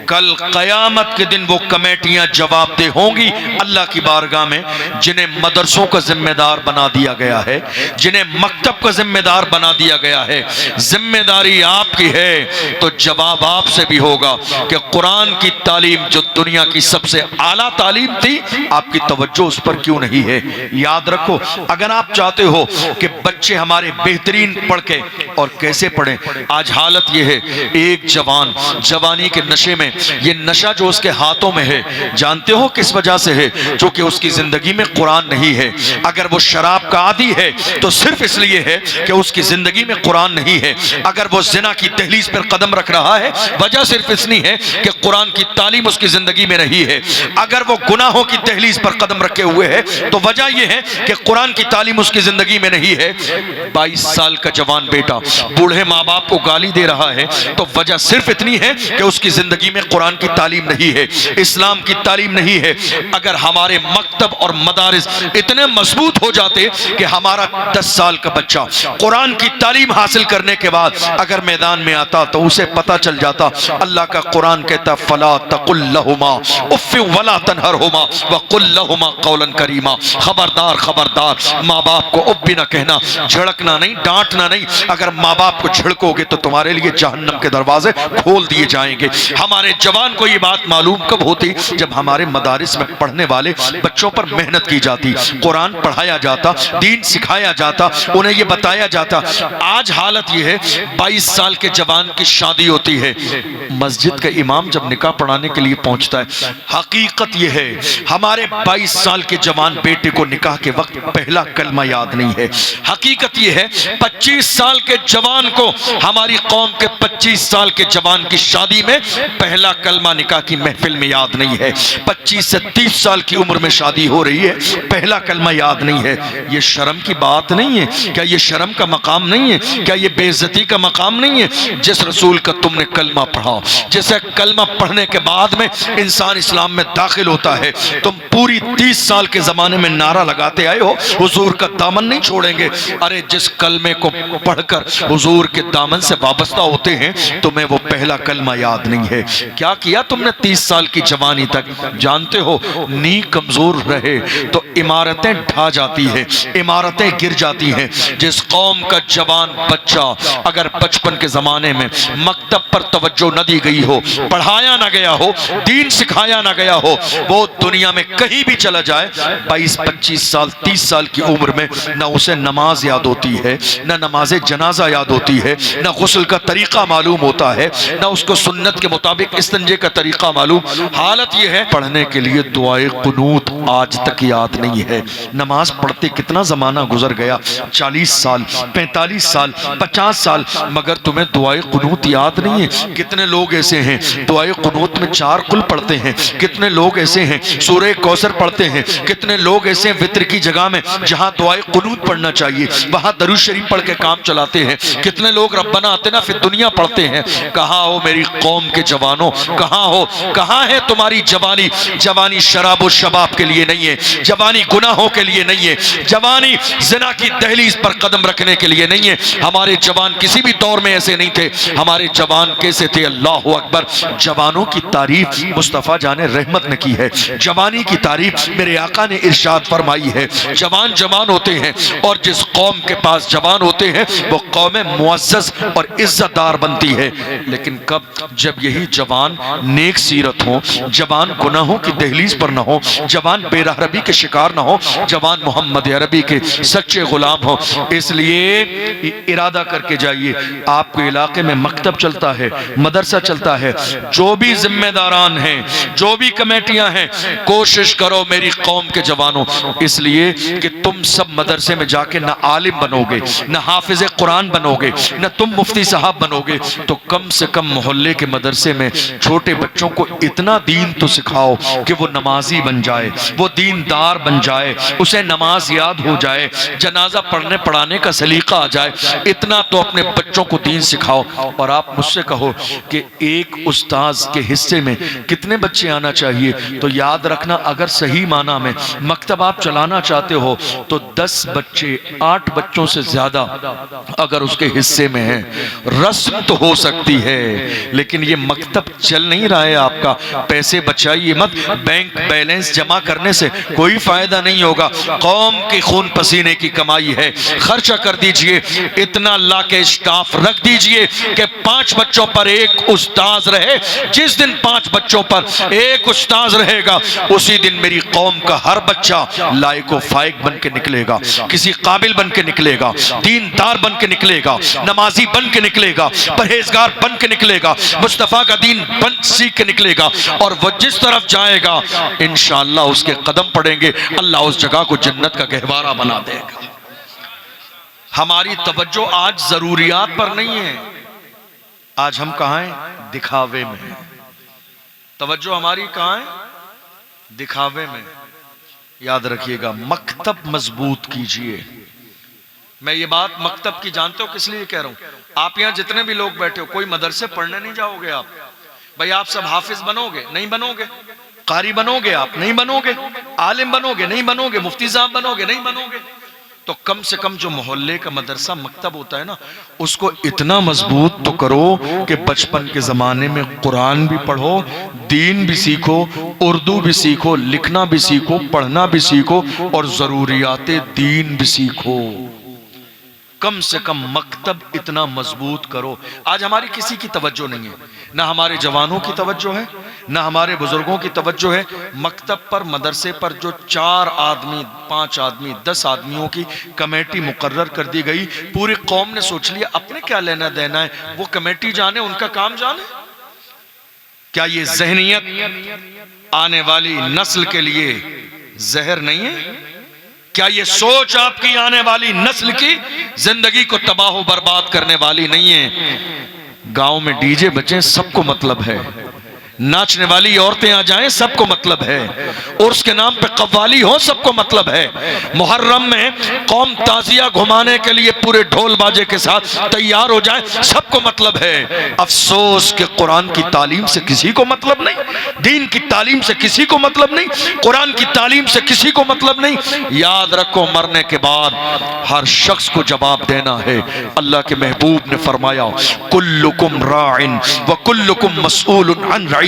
A: کل قیامت کے دن وہ کمیٹیاں جواب دہ ہوں گی اللہ کی بارگاہ میں، جنہیں مدرسوں کا ذمہ دار بنا دیا گیا ہے، جنہیں مکتب کا ذمہ دار بنا دیا گیا ہے۔ ذمہ داری آپ کی ہے تو جواب آپ سے بھی ہوگا کہ قرآن کی تعلیم جو دنیا کی سب سے اعلیٰ تعلیم تھی، آپ کی توجہ اس پر کیوں نہیں ہے؟ یاد رکھو، اگر آپ چاہتے ہو ہو کہ بچے ہمارے بہترین پڑھ کے اور کیسے پڑھیں. آج حالت یہ ہے ایک جوان جوانی کے نشے میں, یہ نشہ جو اس کے ہاتھوں میں ہے جانتے ہو کس وجہ سے ہے؟ چونکہ اس کی زندگی میں قرآن نہیں ہے. اگر وہ شراب کا عادی ہے تو صرف اس لیے ہے کہ اس کی زندگی میں قرآن نہیں ہے. اگر وہ زنا کی دہلیز پر قدم رکھ رہا ہے وجہ صرف اس لیے ہے کہ قرآن کی تعلیم اس کی زندگی میں نہیں ہے. اگر وہ گناہوں کی دہلیز پر قدم رکھے ہوئے ہے تو وجہ یہ ہے کہ قرآن کی تعلیم اس کی زندگی میں نہیں ہے. 22 سال کا جوان بیٹا بوڑھے ماں باپ کو گالی دے رہا ہے تو وجہ صرف اتنی ہے کہ اس کی زندگی میں قرآن کی تعلیم نہیں ہے, اسلام کی تعلیم نہیں ہے. اگر ہمارے مکتب اور مدارس اتنے مضبوط ہو جاتے کہ ہمارا 10 سال کا بچہ قرآن کی تعلیم حاصل کرنے کے بعد اگر میدان میں آتا تو اسے پتا چل جاتا اللہ کا قرآن کہتا فلا تقل لہما اف ولا تنہرہما وقل لہما قولا کریما. خبردار خبردار, ماں باپ کو اف بھی نہ کہنا, جھڑکنا نہیں, ڈانٹنا نہیں. اگر ماں باپ کو جھڑکو گے تو تمہارے لیے جہنم کے دروازے کھول دیے جائیں گے. ہمارے جوان کو یہ بات معلوم کب ہوتی؟ جب ہمارے مدارس میں پڑھنے والے بچوں پر محنت کی جاتی, قرآن پڑھایا جاتا, دین سکھایا جاتا, انہیں یہ بتایا جاتا. آج حالت یہ ہے 22 سال کے جوان کی شادی ہوتی ہے, مسجد کا امام جب نکاح پڑھانے کے لیے پہنچتا ہے, حقیقت یہ ہے ہمارے 22 سال کے جوان بیٹے کو نکاح کے وقت پہلا کلمہ یاد نہیں ہے. حقیقت یہ ہے 25 سال کے جوان کو ہماری قوم کے 25 سال کے جوان کی شادی میں پہلا کلمہ نکاح کی محفل میں یاد نہیں ہے. 25 سے 30 سال کی عمر میں شادی ہو رہی ہے, پہلا کلمہ یاد نہیں ہے. یہ شرم کی بات نہیں ہے کیا؟ یہ شرم کا مقام نہیں ہے کیا؟ یہ بے عزتی کا مقام نہیں ہے؟ جس رسول کا تم نے کلمہ پڑھا, جسے کلمہ پڑھنے کے بعد میں انسان اسلام میں داخل ہوتا ہے, تم پوری 30 سال کے زمانے میں نعرہ لگاتے آئے ہو حضور کا دامن نہیں چھوڑیں گے. ارے جس کلمے کو پڑھ کر حضور کے دامن سے وابستہ ہوتے ہیں تمہیں وہ پہلا کلمہ یاد نہیں ہے. کیا کیا تم نے 30 سال کی جوانی تک؟ جانتے ہو نی کمزور رہے تو عمارتیں ڈھا جاتی ہیں, عمارتیں گر جاتی ہیں. جس قوم کا جوان بچہ اگر بچپن کے زمانے میں مکتب پر توجہ نہ دی گئی ہو, پڑھایا نہ گیا ہو, دین سکھایا نہ گیا ہو, وہ دنیا میں کہیں بھی چلا جائے 22 25 سال 30 سال کی عمر میں نہ اسے نماز یاد ہوتی ہے, نہ نماز جنازہ یاد ہوتی ہے, نہ غسل کا طریقہ معلوم ہوتا ہے, نہ اس کو سنت کے مطابق استنجے کا طریقہ معلوم. حالت یہ ہے پڑھنے کے لیے دعائے قنوت آج تک یاد نہیں ہے. نماز پڑھتے کتنا زمانہ گزر گیا, 40 سال 45 سال 50 سال, مگر تمہیں دعائے قنوت یاد نہیں ہے. کتنے لوگ ایسے ہیں دعائے قنوت میں 4 قل پڑھتے ہیں, کتنے لوگ ایسے ہیں سورہ کوثر پڑھتے ہیں, کتنے لوگ ایسے ہیں وطر کی جگہ میں جہاں دعائے قنوت پڑھنا چاہیے وہاں درود شریف پڑھ کے کام چلاتے ہیں, کتنے لوگ ربنا آتنا فی الدنیا پڑھتے ہیں. کہاں ہو میری قوم کے جوانوں, کہاں ہو, کہاں ہے تمہاری جوانی؟ جوانی شراب و شباب کے لیے نہیں ہے, جوانی گناہوں کے لیے نہیں ہے, جوانی زنا کی دہلیز پر قدم رکھنے کے لیے نہیں ہے. ہمارے جوان کسی بھی دور میں ایسے نہیں تھے. ہمارے جوان کیسے تھے؟ اللہ اکبر. جوانوں کی تعریف مصطفیٰ جان رحمت نے کی ہے, جوانی کی تعریف میرے آقا نے ارشاد فرمائی ہے. جوان جوان ہوتے ہیں اور جس قوم کے پاس جوان ہوتے ہیں وہ قوم معزز اور عزت دار بنتی ہے. لیکن کب؟ جب یہی جوان نیک سیرت ہو, جوان گناہوں کی دہلیز پر نہ ہو, جوان بے راہ ربی کے شکار نہ ہو, جوان محمد عربی کے سچے غلام ہو. اس لیے ارادہ کر کے جائیے, آپ کے علاقے میں مکتب چلتا ہے, مدرسہ چلتا ہے, جو بھی ذمہ داران ہیں, جو بھی کمیٹیاں ہیں, کوشش کرو میری قوم کے جوانوں, اس لیے کہ تم سب مدرسے میں جا کے نہ عالم بنو گے, نہ حافظ قرآن بنو گے, نہ تم مفتی صاحب بنو گے, تو کم سے کم محلے کے مدرسے میں چھوٹے بچوں کو اتنا دین تو سکھاؤ کہ وہ نمازی بن جائے, وہ دیندار بن جائے, اسے نماز یاد ہو جائے, جنازہ پڑھنے پڑھانے کا سلیقہ آ جائے. اتنا تو اپنے بچوں کو دین سکھاؤ. اور آپ مجھ سے کہو کہ ایک استاذ کے حصے میں کتنے بچے آنا چاہیے؟ تو یاد رکھنا اگر صحیح معنی میں مکتب آپ چلانا چاہتے ہو تو 10 بچے 8 بچوں سے زیادہ اگر اس کے حصے میں ہیں, رسم تو ہو سکتی ہے لیکن یہ مکتب چل نہیں رہا ہے. آپ کا پیسے بچائیے مت, بینک بیلنس جمع کرنے سے کوئی فائدہ نہیں ہوگا. قوم کی خون پسینے کی کمائی ہے, خرچہ کر دیجئے. اتنا لا کے اسٹاف رکھ دیجئے کہ 5 بچوں پر ایک استاذ رہے. جس دن 5 بچوں پر ایک استاذ رہے گا اسی دن میری قوم کا ہر بچہ لائق و فائق بن کے نکلے گا. کسی قابل بن کے نکلے گا، دیندار بن کے نکلے گا، نمازی بن کے نکلے گا، پرہیزگار بن کے نکلے گا، مصطفیٰ کا دین سیکھ کے نکلے گا، اور وہ جس طرف جائے گا انشاءاللہ اس کے قدم پڑیں گے، اللہ اس جگہ کو جنت کا گہوارہ بنا دے گا۔ ہماری توجہ آج ضروریات پر نہیں ہے، آج ہم کہاں ہیں؟ دکھاوے میں ہیں۔ توجہ ہماری کہاں ہے؟ دکھاوے میں۔ یاد رکھیے گا، مکتب مضبوط کیجئے۔ میں یہ بات مکتب کی جانتے ہو کس لیے کہہ رہا ہوں؟ آپ یہاں جتنے بھی لوگ بیٹھے ہو، کوئی مدرسے پڑھنے نہیں جاؤ گے آپ؟ بھئی آپ سب حافظ بنو گے؟ نہیں بنو گے۔ قاری بنو گے آپ؟ نہیں بنو گے۔ عالم بنو گے؟ نہیں بنو گے۔ مفتی صاحب بنو گے؟ نہیں بنو گے۔ تو کم سے کم جو محلے کا مدرسہ مکتب ہوتا ہے نا، اس کو اتنا مضبوط تو کرو کہ بچپن کے زمانے میں قرآن بھی پڑھو، دین بھی سیکھو، اردو بھی سیکھو، لکھنا بھی سیکھو، پڑھنا بھی سیکھو، اور ضروریات دین بھی سیکھو۔ کم سے کم مکتب اتنا مضبوط کرو۔ آج ہماری کسی کی توجہ نہیں ہے، نہ ہمارے جوانوں کی توجہ ہے، نہ ہمارے بزرگوں کی توجہ ہے۔ مکتب پر، مدرسے پر جو 4 آدمی، 5 آدمی، 10 آدمیوں کی کمیٹی مقرر کر دی گئی، پوری قوم نے سوچ لیا اپنے کیا لینا دینا ہے، وہ کمیٹی جانے، ان کا کام جانے۔ کیا یہ ذہنیت آنے والی نسل کے لیے زہر نہیں ہے؟ کیا یہ سوچ آپ کی آنے والی نسل کی زندگی کو تباہ و برباد کرنے والی نہیں ہے؟ گاؤں میں ڈی جے بجیں، سب کو مطلب ہے، ناچنے والی عورتیں آ جائیں، سب کو مطلب ہے، عرس کے نام پہ قوالی ہو، سب کو مطلب ہے، محرم میں قوم تعزیہ گھمانے کے لیے پورے ڈھول باجے کے ساتھ تیار ہو جائیں، سب کو مطلب ہے۔ افسوس کہ قرآن کی تعلیم سے کسی کو مطلب نہیں، دین کی تعلیم سے کسی کو مطلب نہیں، قرآن کی تعلیم سے کسی کو مطلب نہیں۔ یاد رکھو، مرنے کے بعد ہر شخص کو جواب دینا ہے۔ اللہ کے محبوب نے فرمایا، کلکم راعن وکلکم مسئول عن رعیتہ،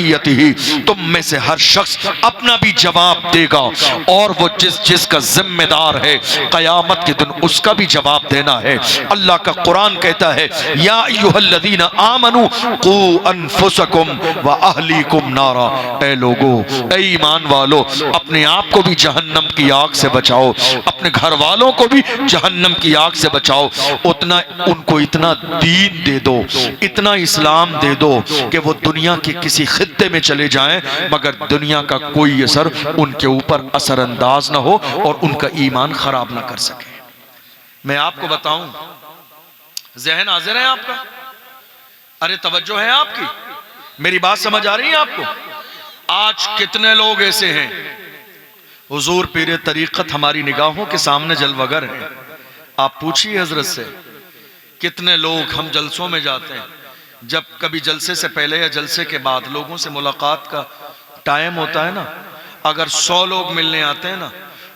A: تم میں سے ہر شخص اپنا بھی جواب دے گا، اور وہ جس کا ذمہ دار ہے قیامت کے دن اس کا بھی جواب دینا ہے۔ اللہ کا قرآن کہتا ہے، یا ایھا الذین آمنوا قوا انفسکم واہلیکم نارا، اے لوگو، اے ایمان والو، اپنے آپ کو بھی جہنم کی آگ سے بچاؤ، اپنے گھر والوں کو بھی جہنم کی آگ سے بچاؤ۔ اتنا ان کو اتنا دین دے دو، اتنا اسلام دے دو کہ وہ دنیا کے کسی خطے میں چلے جائیں مگر دنیا کا کوئی اثر ان کے اوپر اثر انداز نہ ہو اور ان کا ایمان خراب نہ کر سکے۔ میں آپ کو بتاؤں، ذہن حاضر ہے آپ کا؟ ارے توجہ ہے آپ کی؟ میری بات سمجھ آ رہی ہے آپ کو؟ آج کتنے لوگ ایسے ہیں، حضور پیر طریقت ہماری نگاہوں کے سامنے جلوگر ہیں، آپ پوچھیے حضرت سے، کتنے لوگ ہم جلسوں میں جاتے ہیں، جب کبھی جلسے سے پہلے یا جلسے کے بعد لوگوں سے ملاقات کا ٹائم ہوتا ہے نا، اگر 100 لوگ ملنے آتے ہیں نا،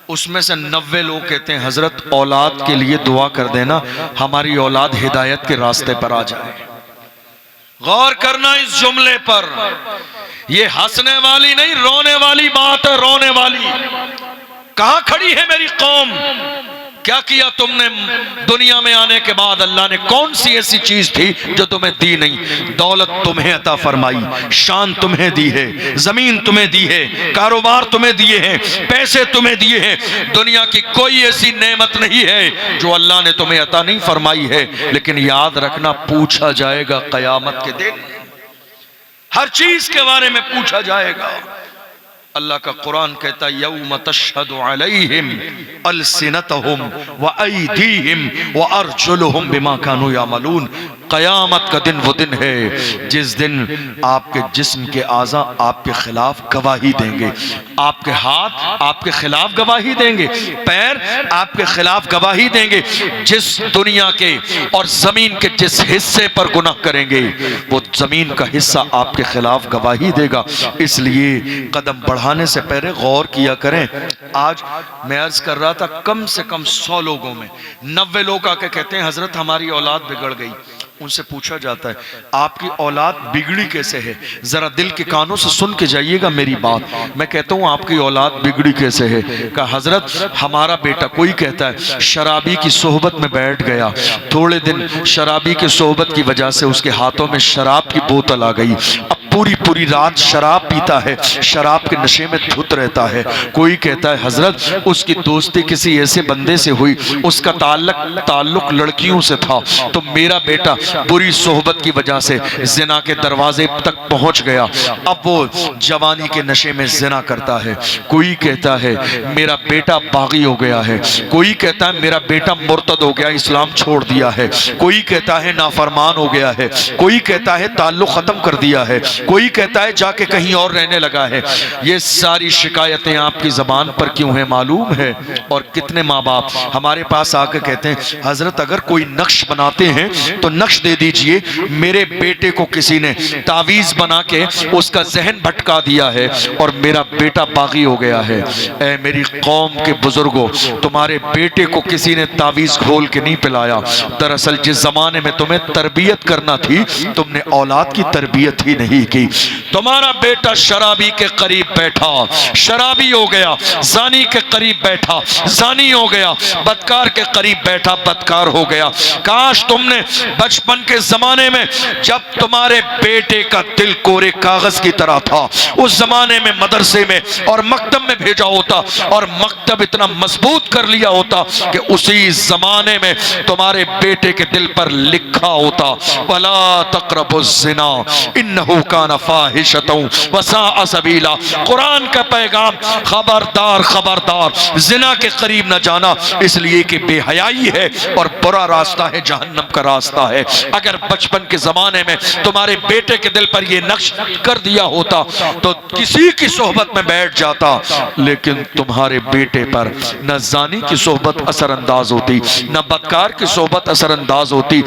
A: اس میں سے 90 لوگ کہتے ہیں حضرت اولاد کے لیے دعا کر دینا، ہماری اولاد ہدایت کے راستے پر آ جائے۔ غور کرنا اس جملے پر، یہ ہنسنے والی نہیں، رونے والی بات ہے، رونے والی۔ کہاں کھڑی ہے میری قوم؟ کیا کیا تم نے دنیا میں آنے کے بعد؟ اللہ نے کون سی ایسی چیز تھی جو تمہیں دی نہیں؟ دولت تمہیں عطا فرمائی، شان تمہیں دی ہے، زمین تمہیں دی ہے، کاروبار تمہیں دیے ہیں، پیسے تمہیں دیے ہیں۔ دنیا کی کوئی ایسی نعمت نہیں ہے جو اللہ نے تمہیں عطا نہیں فرمائی ہے، لیکن یاد رکھنا پوچھا جائے گا قیامت کے دن، ہر چیز کے بارے میں پوچھا جائے گا۔ اللہ کا قرآن کہتا ہے، یوم تشہد علیہم السنتہم وایدیہم وارجلہم بما کانوا یعملون۔ قیامت کا دن وہ دن ہے جس دن آپ کے جسم کے اعضاء آپ کے خلاف گواہی دیں گے، آپ کے ہاتھ آپ کے خلاف گواہی دیں گے، پیر آپ کے خلاف گواہی دیں گے۔ جس دنیا کے اور زمین کے جس حصے پر گناہ کریں گے وہ زمین کا حصہ آپ کے خلاف گواہی دے گا۔ اس لیے قدم بڑھانے سے پہلے غور کیا کریں۔ آج میں عرض کر رہا تھا، کم سے کم 100 لوگوں میں 90 لوگ آ کے کہتے ہیں حضرت ہماری اولاد بگڑ گئی، ان سے پوچھا جاتا ہے آپ کی اولاد بگڑی کیسے ہے؟ ذرا دل کے کانوں سے سن کے جائیے گا میری بات. میں کہتا ہوں آپ کی اولاد بگڑی کیسے ہے؟ کہ حضرت ہمارا بیٹا، کوئی کہتا ہے شرابی کی صحبت میں بیٹھ گیا، تھوڑے دن شرابی کی صحبت کی وجہ سے اس کے ہاتھوں میں شراب کی بوتل آ گئی، اب پوری رات شراب پیتا ہے، شراب کے نشے میں دھت رہتا ہے. کوئی کہتا ہے حضرت اس کی دوستی کسی ایسے بندے سے ہوئی، اس کا تعلق لڑکیوں سے تھا، تو میرا بیٹا بری صحبت کی وجہ سے زنا کے دروازے تک پہنچ گیا، اب وہ جوانی کے نشے میں زنا کرتا ہے. کوئی کہتا ہے میرا بیٹا باغی ہو گیا ہے، کوئی کہتا ہے میرا بیٹا مرتد ہو گیا، اسلام چھوڑ دیا ہے، کوئی کہتا ہے نافرمان ہو گیا ہے، کوئی کہتا ہے تعلق ختم کر دیا ہے، کوئی کہتا ہے جا کے کہیں اور رہنے لگا ہے. یہ ساری شکایتیں آپ کی زبان پر کیوں ہیں معلوم ہے؟ اور کتنے ماں باپ ہمارے پاس آ کے کہتے ہیں حضرت اگر کوئی نقش بناتے ہیں تو نقش دے دیجئے، میرے بیٹے کو کسی نے تعویذ بنا کے اس کا ذہن بھٹکا دیا ہے اور میرا بیٹا باغی ہو گیا ہے. اے میری قوم کے بزرگوں، تمہارے بیٹے کو کسی نے تعویذ گھول کے نہیں پلایا. دراصل جس زمانے میں تمہیں تربیت کرنا تھی تم نے اولاد کی تربیت ہی نہیں کی. تمہارا بیٹا شرابی کے قریب بیٹھا، شرابی ہو گیا، زانی کے قریب بیٹھا، زانی ہو گیا، بدکار کے قریب بیٹھا، بدکار ہو گیا. کاش تم نے بچپن کے زمانے میں جب تمہارے بیٹے کا دل کورے کاغذ کی طرح تھا، اس زمانے میں مدرسے میں اور مکتب میں بھیجا ہوتا اور مکتب اتنا مضبوط کر لیا ہوتا کہ اسی زمانے میں تمہارے بیٹے کے دل پر لکھا ہوتا وَلَا تَقْرَبُوا الزِّنَا إِنَّهُ كَانَ فَاحِشَةً وَسَاءَ سَبِيلًا. قرآن کا پیغام خبردار خبردار، زنا کے قریب نہ جانا، اس لیے کہ بے حیائی ہے اور برا راستہ ہے، جہنم کا راستہ ہے. اگر بچپن کے زمانے میں تمہارے بیٹے کے دل پر یہ نقش کر دیا ہوتا تو کسی کی صحبت میں بیٹھ جاتا، لیکن تمہارے بیٹے پر نہ زانی کی صحبت اثر انداز ہوتی، نہ بدکار کی صحبت اثر انداز ہوتی.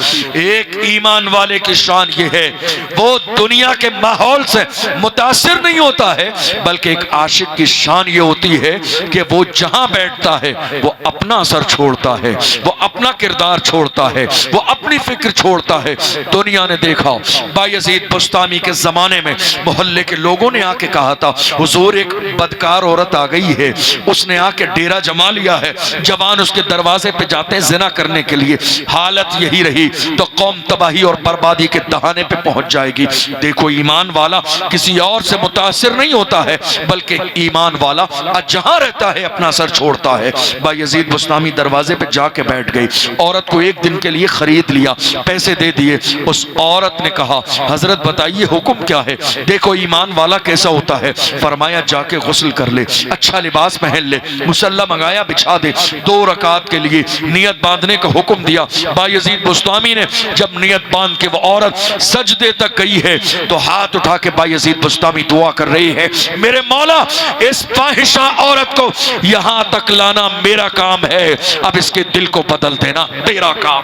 A: ایک ایمان والے کی شان یہ ہے وہ دنیا کے ماحول سے متاثر نہیں ہوتا ہے، بلکہ ایک عاشق کی شان یہ ہوتی ہے کہ وہ جہاں بیٹھتا ہے وہ اپنا اثر چھوڑتا ہے، وہ اپنا کردار چھوڑتا ہے، وہ اپنی فکر چھوڑتا ہے. دنیا نے دیکھا بایزید بستامی کے زمانے میں محلے کے لوگوں نے آ کے کہا تھا حضور ایک بدکار عورت آ گئی ہے، اس نے آ کے ڈیرا جما لیا ہے، جوان اس کے دروازے پہ جاتے ہیں زنا کرنے کے لیے. حالت یہی رہی تو قوم تباہی اور بربادی کے دہانے پہ پہنچ جائے گی. دیکھو ایمان والا کسی اور سے متاثر نہیں ہوتا ہے، بلکہ ایمان والا جہاں رہتا ہے اپنا اثر چھوڑتا ہے. بایزید بستامی دروازے پہ جا کے بیٹھ گئی، عورت کو ایک دن کے لیے خرید لیا، پیسے دے دیے. اس عورت نے کہا حضرت بتائیے حکم کیا ہے؟ دیکھو ایمان والا کیسا ہوتا ہے. فرمایا جا کے غسل کر لے، اچھا لباس پہن لے، مصلی منگایا بچھا دے، 2 رکعت کے لیے نیت باندھنے کا حکم دیا. بایزید بستامی نے جب نیت باندھ کے وہ عورت سجدے تک گئی ہے تو ہاتھ اٹھا کے بایزید بستامی دعا کر رہی ہے میرے مولا اس فاحشہ عورت کو یہاں تک لانا میرا کام ہے، اب اس کے دل کو بدل دینا تیرا کام،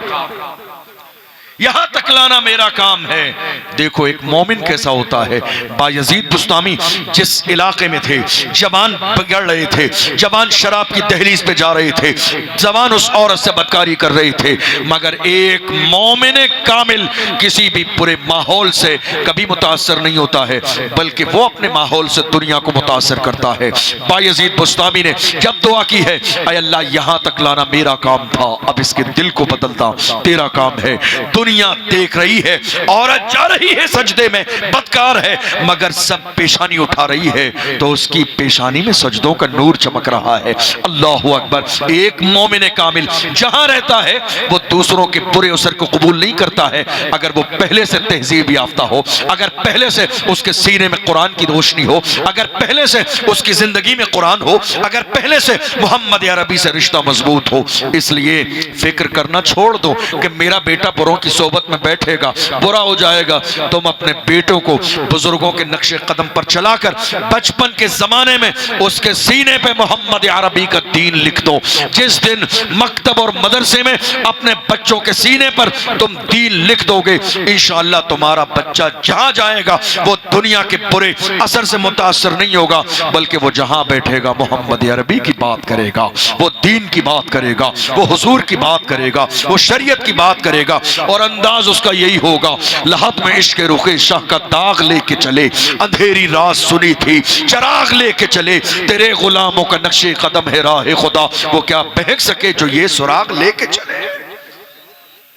A: یہاں تک لانا میرا کام ہے. دیکھو ایک مومن کیسا ہوتا ہے. بایزید بستامی جس علاقے میں تھے جوان بگڑ رہے تھے، جوان شراب کی دہلیز پہ جا رہے تھے، جوان اس عورت سے بدکاری کر رہے تھے، مگر ایک مومن کامل کسی بھی برے ماحول سے کبھی متاثر نہیں ہوتا ہے، بلکہ وہ اپنے ماحول سے دنیا کو متاثر کرتا ہے. بایزید بستامی نے جب دعا کی ہے اے اللہ یہاں تک لانا میرا کام تھا، اب اس کے دل کو بدلتا تیرا کام ہے. دنیا دیکھ رہی ہے عورت جا رہی ہے سجدے میں، بدکار ہے، مگر سب پیشانی اٹھا رہی ہے تو اس کی پیشانی میں سجدوں کا نور چمک رہا ہے. اللہ اکبر. ایک مومن کامل جہاں رہتا ہے وہ دوسروں کے برے اثر کو قبول نہیں کرتا ہے، اگر وہ پہلے سے تہذیب یافتہ ہو، اگر پہلے سے اس کے سینے میں قرآن کی روشنی ہو، اگر پہلے سے اس کی زندگی میں قرآن ہو، اگر پہلے سے محمد عربی سے رشتہ مضبوط ہو. اس لیے فکر کرنا چھوڑ دو کہ میرا بیٹا بروں کی صحبت میں بیٹھے گا برا ہو جائے گا. تم اپنے بیٹوں کو بزرگوں کے نقش قدم پر چلا کر بچپن کے زمانے میں اس کے سینے پہ محمد عربی کا دین لکھ دو. جس دن مکتب اور مدرسے میں اپنے بچوں کے سینے پر تم دین لکھ دو گے انشاءاللہ تمہارا بچہ جہاں جائے گا وہ دنیا کے برے اثر سے متاثر نہیں ہوگا، بلکہ وہ جہاں بیٹھے گا محمد عربی کی بات کرے گا، وہ دین کی بات کرے گا، وہ حضور کی بات کرے گا، وہ شریعت کی بات کرے گا. اور اور انداز اس کا یہی ہوگا، لحد میں عشق رخ شاہ کا داغ لے کے چلے، اندھیری رات سنی تھی چراغ لے کے چلے، تیرے غلاموں کا نقش قدم ہے راہ خدا، وہ کیا بہک سکے جو یہ سراغ لے کے چلے۔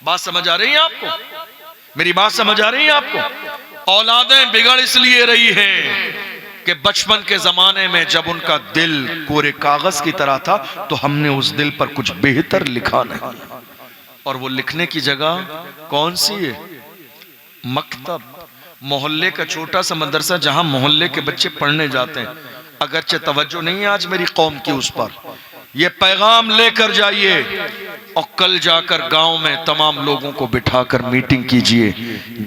A: بات سمجھ آ رہی ہے آپ کو؟ میری بات سمجھ آ رہی ہے آپ کو؟ اولادیں بگڑ اس لیے رہی ہیں کہ بچپن کے زمانے میں جب ان کا دل کورے کاغذ کی طرح تھا تو ہم نے اس دل پر کچھ بہتر لکھا نہیں، اور وہ لکھنے کی جگہ کون سی ہے؟ مکتب، محلے کا چھوٹا سا مدرسہ جہاں محلے کے بچے پڑھنے جاتے ہیں۔ اگرچہ توجہ نہیں ہے آج میری قوم کی اس پر، یہ پیغام لے کر جائیے اور کل جا کر گاؤں میں تمام لوگوں کو بٹھا کر میٹنگ کیجئے،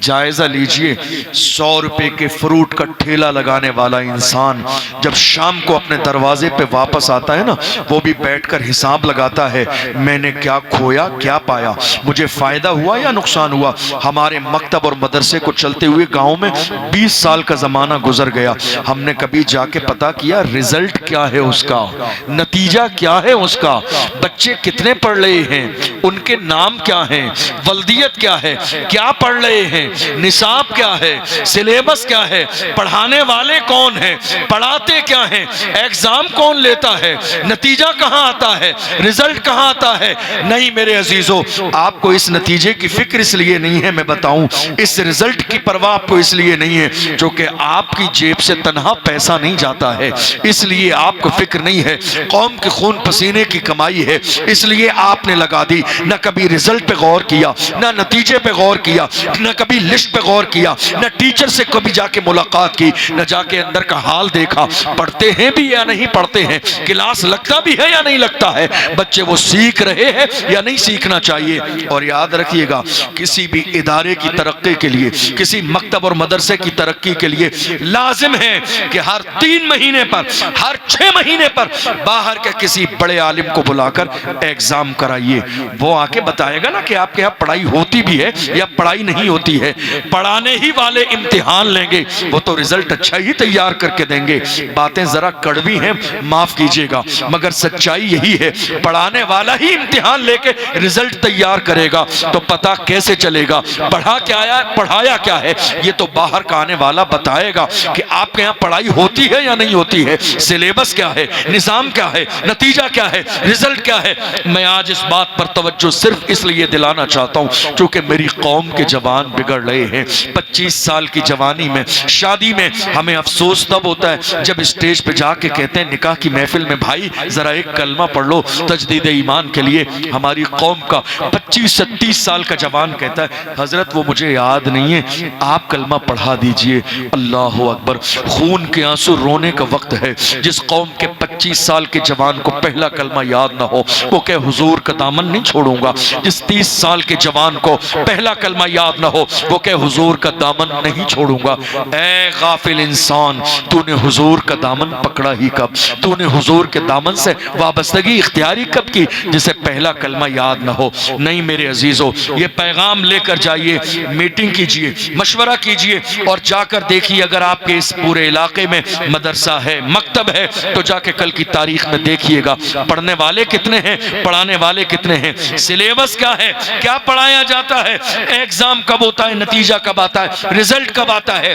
A: جائزہ لیجئے۔ 100 روپے کے فروٹ کا ٹھیلا لگانے والا انسان جب شام کو اپنے دروازے پہ واپس آتا ہے نا، وہ بھی بیٹھ کر حساب لگاتا ہے، میں نے کیا کھویا کیا پایا، مجھے فائدہ ہوا یا نقصان ہوا۔ ہمارے مکتب اور مدرسے کو چلتے ہوئے گاؤں میں 20 سال کا زمانہ گزر گیا، ہم نے کبھی جا کے پتا کیا رزلٹ کیا ہے اس کا، نتیجہ کیا ہے اس کا، بچے کتنے پڑھ رہے ہیں، ان کے نام کیا ہیں، ولدیت کیا ہے، کیا پڑھ رہے ہیں، نصاب کیا ہے، سلیبس کیا ہے، پڑھانے والے کون ہیں، پڑھاتے کیا ہیں، ایگزام کون لیتا ہے، نتیجہ کہاں آتا ہے، رزلٹ کہاں آتا ہے۔ نہیں میرے عزیزو، آپ کو اس نتیجے کی فکر اس لیے نہیں ہے، میں بتاؤں اس رزلٹ کی پرواہ آپ کو اس لیے نہیں ہے جو کہ آپ کی جیب سے تنہا پیسہ نہیں جاتا ہے، اس لیے آپ کو فکر نہیں ہے، قوم کے خون پسینے کی کمائی ہے، اس لیے آپ نے لگا دی، نہ کبھی رزلٹ پہ غور کیا، نہ نتیجے پہ غور کیا، نہ کبھی لسٹ پہ غور کیا، نہ ٹیچر سے کبھی جا کے ملاقات کی، نہ جا کے اندر کا حال دیکھا، پڑھتے ہیں بھی یا نہیں پڑھتے ہیں، کلاس لگتا بھی ہے یا نہیں لگتا ہے، بچے وہ سیکھ رہے ہیں یا نہیں سیکھنا چاہیے۔ اور یاد رکھیے گا کسی بھی ادارے کی ترقی کے لیے، کسی مکتب اور مدرسے کی ترقی کے لیے لازم ہے کہ ہر 3 مہینے پر، ہر 6 مہینے پر باہر کے کسی بڑے عالم کو بلا کر ایگزام کرائیے، وہ آ کے بتائے گا نا کہ آپ کے یہاں پڑھائی ہوتی بھی ہے یا پڑھائی نہیں ہوتی ہے۔ پڑھانے ہی والے امتحان لیں گے، وہ تو رزلٹ اچھا ہی تیار کر کے دیں گے۔ باتیں ذرا کڑوی ہیں معاف کیجئے گا، مگر سچائی یہی ہے، پڑھانے والا ہی امتحان لے کے رزلٹ تیار کرے گا تو پتہ کیسے چلے گا پڑھا کیا ہے، پڑھایا کیا ہے، یہ تو باہر کا آنے والا بتائے گا کہ آپ کے یہاں پڑھائی ہوتی ہے یا نہیں ہوتی ہے، سلیبس کیا ہے، نظام کیا ہے، نتیجہ کیا ہے، رزلٹ کیا ہے۔ میں آج اس بات پر توجہ صرف اس لیے دلانا چاہتا ہوں چونکہ میری قوم کے جوان بگڑ رہے ہیں۔ 25 سال کی جوانی میں، شادی میں ہمیں افسوس تب ہوتا ہے جب اسٹیج پہ جا کے کہتے ہیں نکاح کی محفل میں بھائی ذرا ایک کلمہ پڑھ لو تجدید ایمان کے لیے۔ ہماری قوم کا 25-30 سال کا جوان کہتا ہے حضرت وہ مجھے یاد نہیں ہے، آپ کلمہ پڑھا دیجئے۔ اللہ اکبر، خون کے آنسو رونے کا وقت ہے۔ جس قوم کے 25 سال کے جوان کو پہلا کلمہ یاد نہ ہو وہ کہ حضور کا دامن نہیں چھوڑوں گا، جس 30 سال کے جوان کو پہلا کلمہ یاد نہ ہو وہ کہ حضور کا دامن نہیں چھوڑوں گا۔ اے غافل انسان، تو نے حضور کا دامن پکڑا ہی کب، تو نے حضور کے دامن سے وابستگی اختیاری کب کی جسے پہلا کلمہ یاد نہ ہو۔ نہیں میرے عزیزو، یہ پیغام لے کر جائیے، میٹنگ کیجئے، مشورہ کیجئے اور جا کر دیکھیے اگر آپ کے اس پورے علاقے میں مدرسہ ہے، مکتب ہے تو جا کے کل کی تاریخ میں دیکھیے گا پڑھنے والے کتنے ہیں، پڑھانے والے کتنے ہیں، سلیبس کیا ہے، کیا پڑھایا جاتا ہے، ایگزام کب ہوتا ہے، نتیجہ کب آتا ہے، رزلٹ کب آتا ہے۔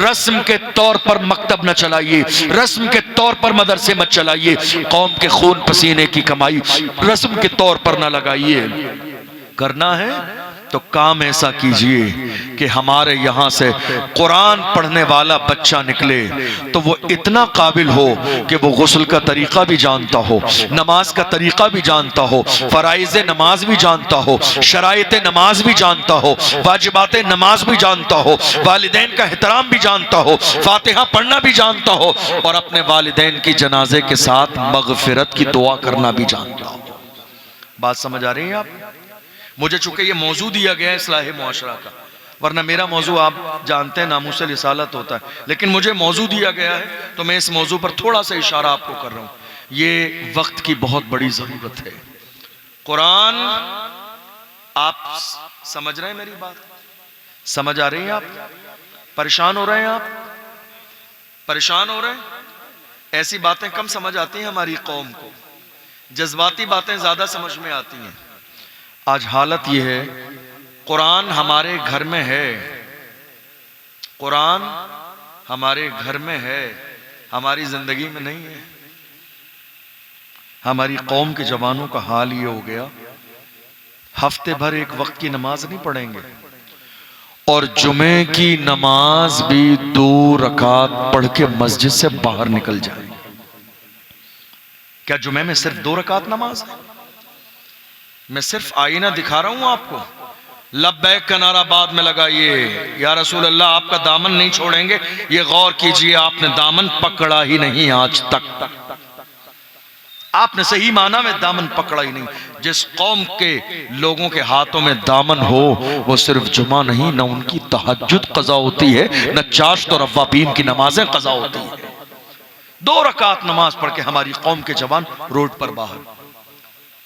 A: رسم کے طور پر مکتب نہ چلائیے، رسم کے طور پر مدرسے مت چلائیے، قوم کے خون پسینے کی کمائی رسم کے طور پر نہ لگائیے۔ کرنا ہے تو کام ایسا کیجئے کہ ہمارے یہاں سے قرآن پڑھنے والا بچہ نکلے تو وہ اتنا قابل ہو کہ وہ غسل کا طریقہ بھی جانتا ہو، نماز کا طریقہ بھی جانتا ہو، فرائض نماز بھی جانتا ہو، شرائط نماز بھی جانتا ہو، واجبات نماز بھی جانتا ہو، والدین کا احترام بھی جانتا ہو، فاتحہ پڑھنا بھی جانتا ہو اور اپنے والدین کی جنازے کے ساتھ مغفرت کی دعا کرنا بھی جانتا ہو۔ بات سمجھ آ رہی ہے آپ؟ مجھے چونکہ یہ موضوع دیا گیا ہے اصلاح معاشرہ کا، ورنہ میرا موضوع آپ جانتے ہیں ناموس رسالت ہوتا ہے، لیکن مجھے موضوع دیا گیا ہے تو میں اس موضوع پر تھوڑا سا اشارہ آپ کو کر رہا ہوں۔ یہ وقت کی بہت بڑی ضرورت ہے۔ قرآن، آپ سمجھ رہے ہیں میری بات؟ سمجھ آ رہی ہیں آپ؟ پریشان ہو رہے ہیں آپ؟ پریشان ہو رہے ہیں؟ ایسی باتیں کم سمجھ آتی ہیں ہماری قوم کو، جذباتی باتیں زیادہ سمجھ میں آتی ہیں۔ آج حالت یہ ہے قرآن ہمارے گھر میں ہے، قرآن ہمارے گھر میں ہے، ہماری زندگی میں نہیں ہے۔ ہماری قوم کے جوانوں کا حال یہ ہو گیا، ہفتے بھر ایک وقت کی نماز نہیں پڑھیں گے، اور جمعے کی نماز بھی 2 رکعت پڑھ کے مسجد سے باہر نکل جائیں۔ کیا جمعے میں صرف 2 رکعت نماز ہے؟ میں صرف آئینہ دکھا رہا ہوں آپ کو۔ لبیک کا نعرہ بعد میں لگائیے، یا رسول اللہ آپ کا دامن نہیں چھوڑیں گے، یہ غور کیجئے آپ نے دامن پکڑا ہی نہیں آج تک، آپ نے صحیح معنی میں دامن پکڑا ہی نہیں۔ جس قوم کے لوگوں کے ہاتھوں میں دامن ہو وہ صرف جمعہ نہیں، نہ ان کی تہجد قضا ہوتی ہے، نہ چاشت اور اوابین کی نمازیں قضا ہوتی ہیں۔ 2 رکعت نماز پڑھ کے ہماری قوم کے جوان روڈ پر باہر۔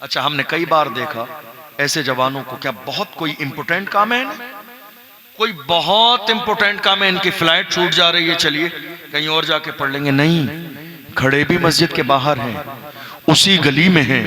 A: اچھا، ہم نے کئی بار دیکھا ایسے جوانوں کو، کیا بہت کوئی امپورٹنٹ کام ہے، کوئی بہت امپورٹنٹ کام ہے، ان کی فلائٹ چھوٹ جا رہی ہے، چلیے کہیں اور جا کے پڑھ لیں گے، نہیں، کھڑے بھی مسجد کے باہر ہیں، اسی گلی میں ہیں،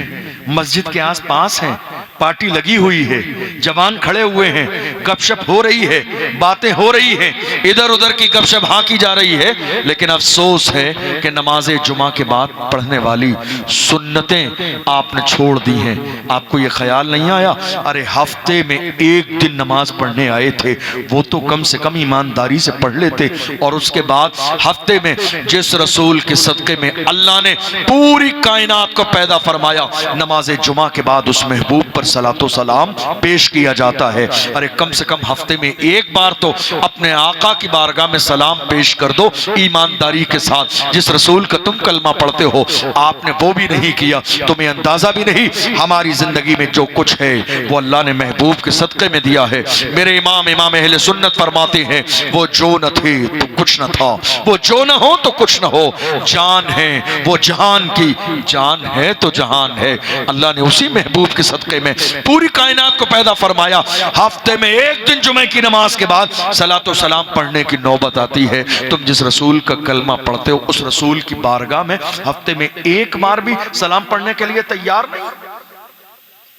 A: مسجد کے آس پاس ہیں، پارٹی لگی ہوئی ہے، جوان کھڑے ہوئے ہیں، گپ شپ ہو رہی ہے، باتیں ہو رہی ہیں، ادھر ادھر کی گپ شپ ہاں کی جا رہی ہے، لیکن افسوس ہے کہ نماز جمعہ کے بعد پڑھنے والی سنتیں آپ نے چھوڑ دی ہیں۔ آپ کو یہ خیال نہیں آیا، ارے ہفتے میں 1 دن نماز پڑھنے آئے تھے، وہ تو کم سے کم ایمانداری سے پڑھ لیتے، اور اس کے بعد ہفتے میں جس رسول کے صدقے میں اللہ نے پوری کائنات کو پیدا فرمایا، نماز جمعہ کے بعد اس محبوب پر صلاۃ و سلام پیش کیا جاتا ہے۔ ارے کم سے کم ہفتے میں 1 بار تو اپنے آقا کی بارگاہ میں سلام پیش کر دو ایمانداری کے ساتھ۔ جس رسول کا تم کلمہ پڑھتے ہو آپ نے وہ بھی نہیں کیا، تمہیں اندازہ بھی نہیں ہماری زندگی میں جو کچھ ہے وہ اللہ نے محبوب کے صدقے میں دیا ہے۔ میرے امام اہل سنت فرماتے ہیں، وہ جو نہ تھے تو کچھ نہ تھا، وہ جو نہ ہو تو کچھ نہ ہو، جان ہے وہ جہان کی، جان ہے تو جہان ہے۔ اللہ نے اسی محبوب کے صدقے میں پوری کائنات کو پیدا فرمایا۔ ہفتے میں 1 دن جمعے کی نماز کے بعد صلاۃ و سلام پڑھنے کی نوبت آتی ہے۔ تم جس رسول کا کلمہ پڑھتے ہو اس رسول کی بارگاہ میں ہفتے میں 1 بار بھی سلام پڑھنے کے لیے تیار نہیں،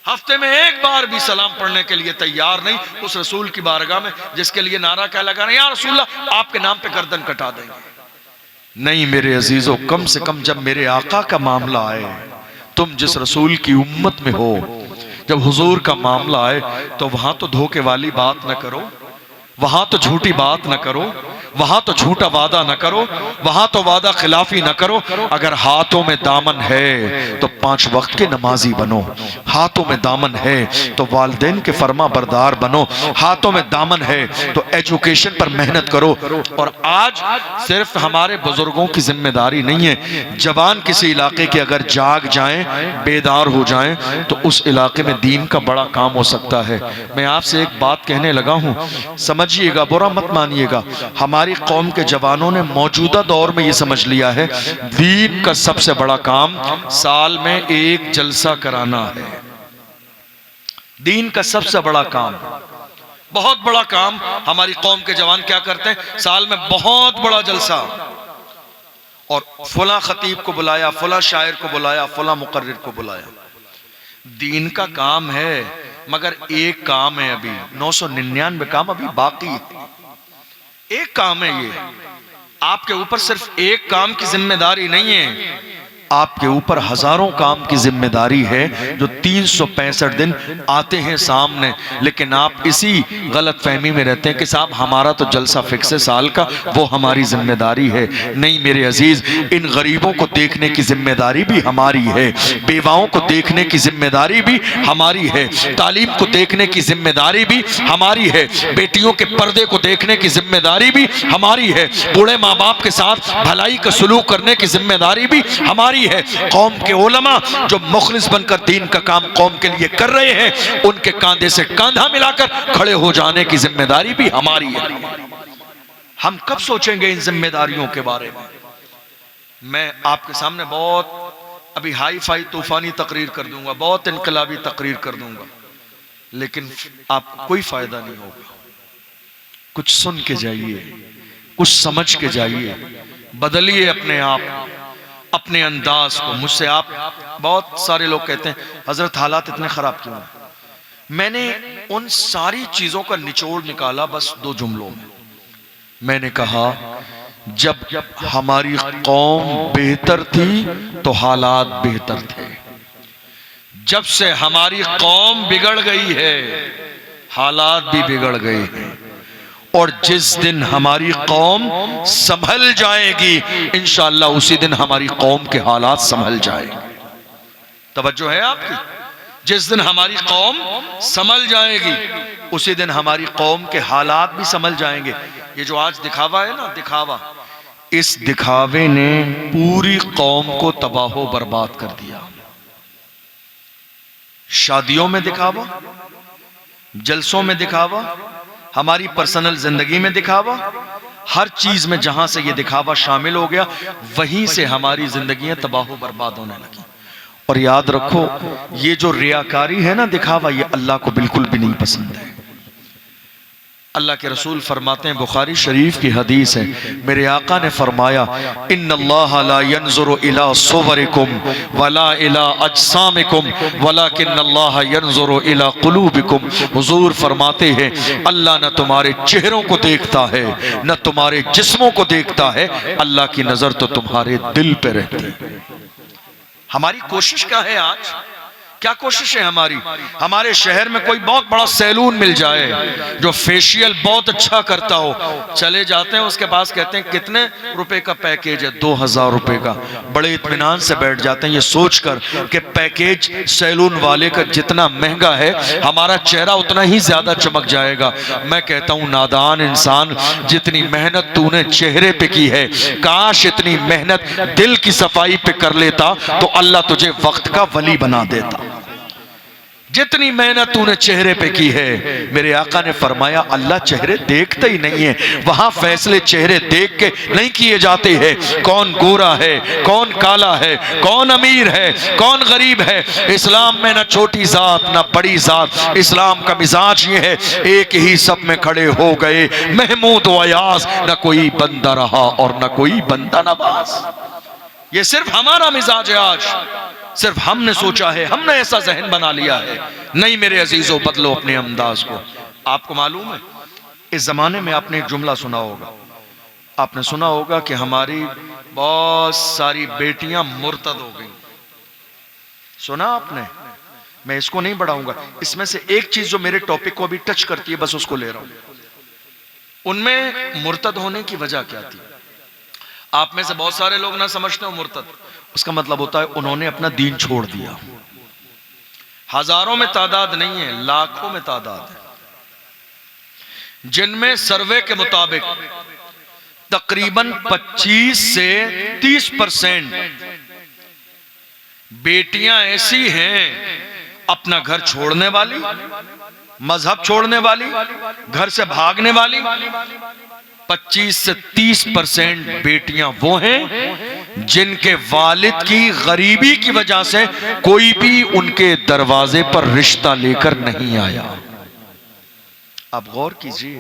A: ہفتے میں 1 بار بھی سلام پڑھنے کے لیے تیار نہیں اس رسول کی بارگاہ میں جس کے لیے نعرہ کیا لگا رہے ہیں، یا رسول اللہ آپ کے نام پہ گردن کٹا دیں گے۔ نہیں میرے عزیزو، کم سے کم جب میرے آقا کا معاملہ آئے، تم جس رسول کی امت میں ہو، جب حضور کا معاملہ آئے تو وہاں تو دھوکے والی بات نہ کرو، وہاں تو جھوٹی بات نہ کرو، وہاں تو جھوٹا وعدہ نہ کرو، وہاں تو وعدہ خلافی نہ کرو۔ اگر ہاتھوں میں دامن ہے تو 5 وقت کے نمازی بنو، ہاتھوں میں دامن ہے تو والدین کے فرما بردار بنو، ہاتھوں میں دامن ہے تو ایجوکیشن پر محنت کرو۔ اور آج صرف ہمارے بزرگوں کی ذمہ داری نہیں ہے، جوان کسی علاقے کے اگر جاگ جائیں، بیدار ہو جائیں تو اس علاقے میں دین کا بڑا کام ہو سکتا ہے۔ میں آپ سے ایک بات کہنے لگا ہوں، سمجھیے گا، برا مت مانیے گا، ہماری قوم کے جوانوں نے موجودہ دور میں یہ سمجھ لیا ہے دین کا سب سے بڑا کام سال میں 1 جلسہ کرانا ہے۔ دین کا سب سے بڑا کام، بہت بڑا کام ہماری قوم کے جوان کیا کرتے ہیں، سال میں بہت بڑا جلسہ، اور فلاں خطیب کو بلایا، فلاں شاعر کو بلایا، فلاں مقرر کو بلایا۔ دین کا کام ہے مگر ایک کام ہے، ابھی 999 کام ابھی باقی ہے۔ ایک کام ہے، یہ آپ کے اوپر صرف ایک کام کی ذمہ داری نہیں ہے، آپ کے اوپر ہزاروں کام کی ذمہ داری ہے جو 365 دن آتے ہیں سامنے، لیکن آپ اسی غلط فہمی میں رہتے ہیں کہ صاحب ہمارا تو جلسہ فکس ہے سال کا، وہ ہماری ذمہ داری ہے۔ نہیں میرے عزیز، ان غریبوں کو دیکھنے کی ذمہ داری بھی ہماری ہے، بیواؤں کو دیکھنے کی ذمہ داری بھی ہماری ہے، تعلیم کو دیکھنے کی ذمہ داری بھی ہماری ہے، بیٹیوں کے پردے کو دیکھنے کی ذمہ داری بھی ہماری ہے، بوڑھے ماں باپ کے ساتھ بھلائی کا سلوک کرنے کی ذمہ داری بھی ہماری ہے۔ قوم کے علماء جو مخلص بن کر دین کا کام قوم کے لیے کر رہے ہیں، ان کے کاندھے سے کاندھا ملا کر کھڑے ہو جانے کی ذمہ داری بھی ہماری ہے۔ ہم کب سوچیں گے ان ذمہ داریوں کے بارے میں؟ میں آپ کے سامنے بہت ابھی ہائی فائی طوفانی تقریر کر دوں گا، بہت انقلابی تقریر کر دوں گا، لیکن آپ کوئی فائدہ نہیں ہوگا۔ کچھ سن کے جائیے، کچھ سمجھ کے جائیے، بدلیے اپنے آپ، اپنے انداز کو۔ مجھ سے آپ بہت سارے لوگ کہتے ہیں حضرت حالات اتنے خراب کیوں ہیں؟ میں نے ان ساری چیزوں کا نچوڑ نکالا بس 2 جملوں میں نے کہا جب ہماری قوم بہتر تھی تو حالات بہتر تھے، جب سے ہماری قوم بگڑ گئی ہے حالات بھی بگڑ گئے ہیں، اور جس دن ہماری قوم سنبھل جائے گی انشاءاللہ اسی دن ہماری قوم کے حالات سنبھل جائیں گے۔ توجہ ہے آپ کی؟ جس دن ہماری قوم سنبھل جائے گی اسی دن ہماری قوم کے حالات بھی سنبھل جائیں گے۔ یہ جو آج دکھاوا ہے نا، دکھاوا، اس دکھاوے نے پوری قوم کو تباہ و برباد کر دیا۔ شادیوں میں دکھاوا، جلسوں میں دکھاوا، ہماری پرسنل زندگی میں دکھاوا، ہر چیز میں جہاں سے یہ دکھاوا شامل ہو گیا وہیں سے ہماری زندگیاں تباہ و برباد ہونے لگی۔ اور یاد رکھو یہ جو ریاکاری ہے نا، دکھاوا، یہ اللہ کو بالکل بھی نہیں پسند ہے۔ اللہ کے رسول فرماتے ہیں، بخاری شریف کی حدیث ہے، میرے آقا نے فرمایا ان اللہ لا ينظر الى صورکم ولا الى اجسامکم ولکن اللہ ينظر الى قلوبکم۔ حضور فرماتے ہیں اللہ نہ تمہارے چہروں کو دیکھتا ہے نہ تمہارے جسموں کو دیکھتا ہے، اللہ کی نظر تو تمہارے دل پہ رہتی ہے۔ ہماری کوشش کیا ہے آج؟ کیا کوشش ہے ہماری؟ ہمارے شہر میں کوئی بہت بڑا سیلون مل جائے جو فیشیل بہت اچھا کرتا ہو، چلے جاتے ہیں اس کے پاس، کہتے ہیں کتنے روپے کا پیکیج ہے؟ 2000 روپے کا۔ بڑے اطمینان سے بیٹھ جاتے ہیں یہ سوچ کر کہ پیکیج سیلون والے کا جتنا مہنگا ہے ہمارا چہرہ اتنا ہی زیادہ چمک جائے گا۔ میں کہتا ہوں نادان انسان، جتنی محنت تو نے چہرے پہ کی ہے کاش اتنی محنت دل کی صفائی پہ کر لیتا تو اللہ تجھے وقت کا ولی بنا دیتا۔ جتنی محنت تو نے چہرے پہ کی ہے، میرے آقا نے فرمایا اللہ چہرے دیکھتا ہی نہیں ہے، وہاں فیصلے چہرے دیکھ کے نہیں کیے جاتے ہیں۔ کون گورا ہے، کون کالا ہے، کون امیر ہے، کون غریب ہے۔ اسلام میں نہ چھوٹی ذات نہ بڑی ذات، اسلام کا مزاج یہ ہے ایک ہی سب میں کھڑے ہو گئے محمود و ایاز، نہ کوئی بندہ رہا اور نہ کوئی بندہ نواز۔ یہ صرف ہمارا مزاج ہے آج، صرف ہم نے سوچا ہے، ہم نے ایسا ذہن بنا لیا ہے۔ نہیں میرے عزیزوں، بدلو اپنے انداز کو۔ آپ کو معلوم ہے اس زمانے میں آپ نے ایک جملہ سنا ہوگا، آپ نے سنا ہوگا کہ ہماری بہت ساری بیٹیاں مرتد ہو گئیں۔ سنا آپ نے؟ میں اس کو نہیں بڑھاؤں گا، اس میں سے ایک چیز جو میرے ٹاپک کو ابھی ٹچ کرتی ہے بس اس کو لے رہا ہوں۔ ان میں مرتد ہونے کی وجہ کیا تھی؟ آپ میں سے بہت سارے لوگ نہ سمجھتے ہو مرتد، اس کا مطلب ہوتا ہے انہوں نے اپنا دین چھوڑ دیا۔ ہزاروں میں تعداد نہیں ہے، لاکھوں میں تعداد ہے جن میں سروے کے مطابق تقریباً 25 سے 30% بیٹیاں ایسی ہیں اپنا گھر چھوڑنے والی، مذہب چھوڑنے والی، گھر سے بھاگنے والی۔ 25 سے 30% بیٹیاں وہ ہیں جن کے والد کی غریبی کی وجہ سے کوئی بھی ان کے دروازے پر رشتہ لے کر نہیں آیا۔ آپ غور کیجئے،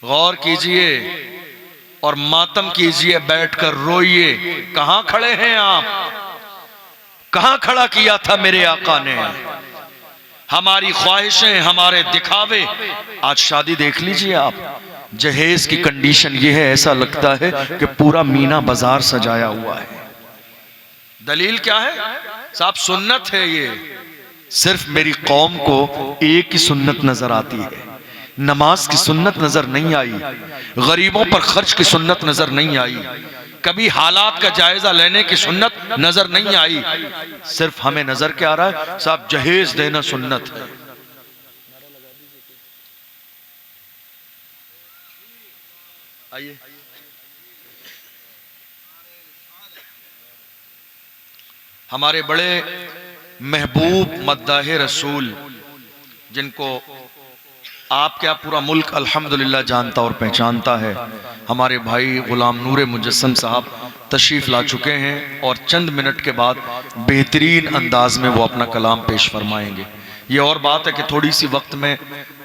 A: غور کیجئے اور ماتم کیجئے، بیٹھ کر روئیے۔ کہاں کھڑے ہیں آپ؟ کہاں کھڑا کیا تھا میرے آقا نے؟ ہماری خواہشیں، ہمارے دکھاوے۔ آج شادی دیکھ لیجئے آپ، جہیز کی کنڈیشن یہ ہے، ایسا لگتا ہے کہ پورا مینا بازار سجایا ہوا ہے۔ دلیل کیا ہے؟ صاحب سنت ہے یہ۔ صرف میری قوم کو ایک ہی سنت نظر آتی ہے، نماز کی سنت نظر نہیں آئی، غریبوں پر خرچ کی سنت نظر نہیں آئی، کبھی حالات کا جائزہ لینے کی سنت نظر نہیں آئی۔ صرف ہمیں نظر کیا آ رہا ہے؟ صاحب جہیز دینا سنت ہے۔ آئیے ہمارے بڑے محبوب مداح رسول، جن کو آپ کیا پورا ملک الحمدللہ جانتا اور پہچانتا ہے، ہمارے بھائی غلام نور مجسم صاحب تشریف لا چکے ہیں اور چند منٹ کے بعد بہترین انداز میں وہ اپنا کلام پیش فرمائیں گے۔ یہ اور بات ہے کہ تھوڑی سی وقت میں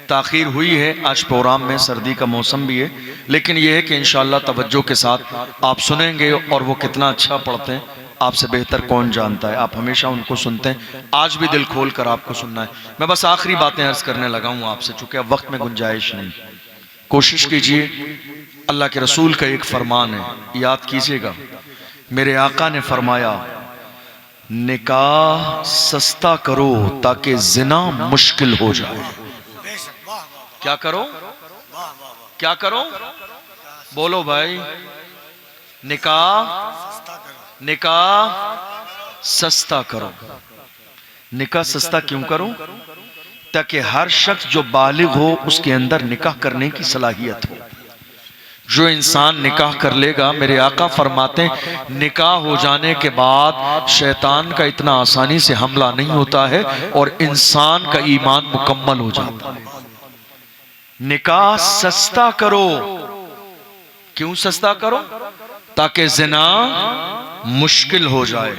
A: تاخیر ہوئی ہے، آج پروگرام میں سردی کا موسم بھی ہے، لیکن یہ ہے کہ انشاءاللہ توجہ کے ساتھ آپ سنیں گے اور وہ کتنا اچھا پڑھتے ہیں آپ سے بہتر کون جانتا ہے؟ آپ ہمیشہ ان کو سنتے ہیں، آج بھی دل کھول کر آپ کو سننا ہے۔ میں بس آخری باتیں عرض کرنے لگا ہوں آپ سے، چونکہ اب وقت میں گنجائش نہیں۔ کوشش کیجئے، اللہ کے رسول کا ایک فرمان ہے، یاد کیجئے گا، میرے آقا نے فرمایا نکاح سستا کرو تاکہ زنا مشکل ہو جائے۔ کیا کرو؟ کیا کرو؟ بولو بھائی، نکاح سستا کرو۔ نکاح سستا کیوں کرو؟ تاکہ ہر شخص جو بالغ ہو اس کے اندر نکاح کرنے کی صلاحیت ہو۔ جو انسان نکاح کر لے گا، میرے آقا فرماتے ہیں نکاح ہو جانے کے بعد شیطان کا اتنا آسانی سے حملہ نہیں ہوتا ہے اور انسان کا ایمان مکمل ہو جاتا ہے۔ نکاح سستا کرو۔ کیوں سستا کرو؟ تاکہ زنا مشکل ہو جائے۔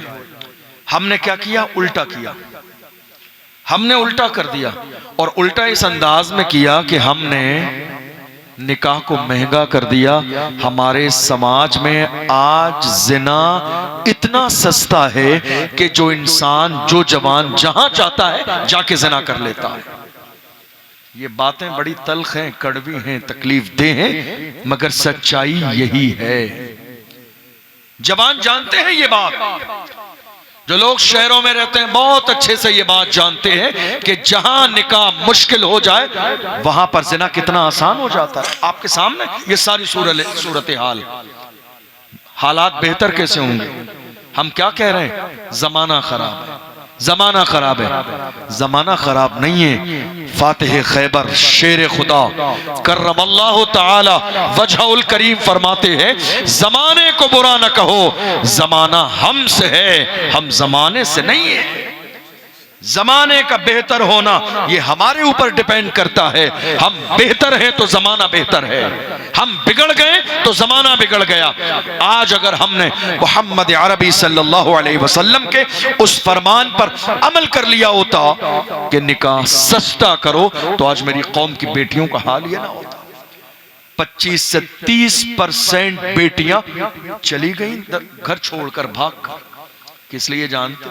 A: ہم نے کیا کیا؟ الٹا کیا۔ ہم نے الٹا کر دیا، اور الٹا اس انداز میں کیا کہ ہم نے نکاح کو مہنگا کر دیا۔ ہمارے سماج میں آج زنا اتنا سستا ہے کہ جو انسان، جو جوان جہاں چاہتا ہے جا کے زنا کر لیتا ہے۔ یہ باتیں بڑی تلخ ہیں، کڑوی ہیں، تکلیف دہ ہیں، مگر سچائی یہی ہے۔ جوان جانتے ہیں یہ بات، جو لوگ شہروں میں رہتے ہیں بہت اچھے سے یہ بات جانتے ہیں کہ جہاں نکاح مشکل ہو جائے وہاں پر زنا کتنا آسان ہو جاتا ہے۔ آپ کے سامنے یہ ساری صورتحال، حالات بہتر کیسے ہوں گے؟ ہم کیا کہہ رہے ہیں؟ زمانہ خراب ہے، زمانہ خراب ہے۔ زمانہ خراب نہیں ہے۔ فاتح خیبر شیر خدا کرم اللہ تعالی وجہ الکریم فرماتے ہیں زمانے کو برا نہ کہو، زمانہ ہم سے ہے، ہم زمانے سے نہیں ہے۔ زمانے کا بہتر ہونا یہ ہمارے اوپر ڈیپینڈ کرتا ہے۔ ہم بہتر ہیں تو زمانہ بہتر ہے، ہم بگڑ گئے تو زمانہ بگڑ گیا۔ آج اگر ہم نے محمد عربی صلی اللہ علیہ وسلم کے اس فرمان پر عمل کر لیا ہوتا کہ نکاح سستا کرو، تو آج میری قوم کی بیٹیوں کا حال یہ نہ ہوتا۔ 25 سے 30% بیٹیاں چلی گئیں گھر چھوڑ کر، بھاگ کر۔ کس لیے جانتے؟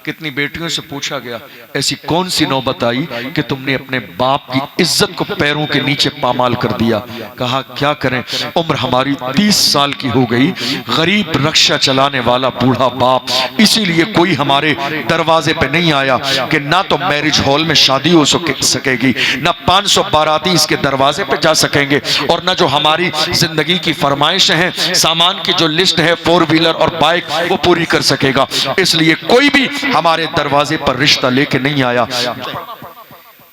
A: کتنی بیٹیوں سے پوچھا گیا ایسی کون سی نوبت آئی کہ تم نے اپنے باپ کی عزت کو پیروں کے نیچے پامال کر دیا؟ کہا کیا کریں، عمر ہماری 30 سال کی ہو گئی، غریب رکشہ چلانے والا بوڑھا باپ، اسی لیے کوئی ہمارے دروازے پہ نہیں آیا کہ نہ تو میرج ہال میں شادی ہو سکے گی، نہ 500 باراتی اس کے دروازے پہ جا سکیں گے، اور نہ جو ہماری زندگی کی فرمائشیں ہیں، سامان کی جو لسٹ ہے 4 ویلر اور بائک، وہ پوری کر سکے گا۔ اس لیے کوئی بھی ہمارے دروازے پر رشتہ لے کے نہیں آیا۔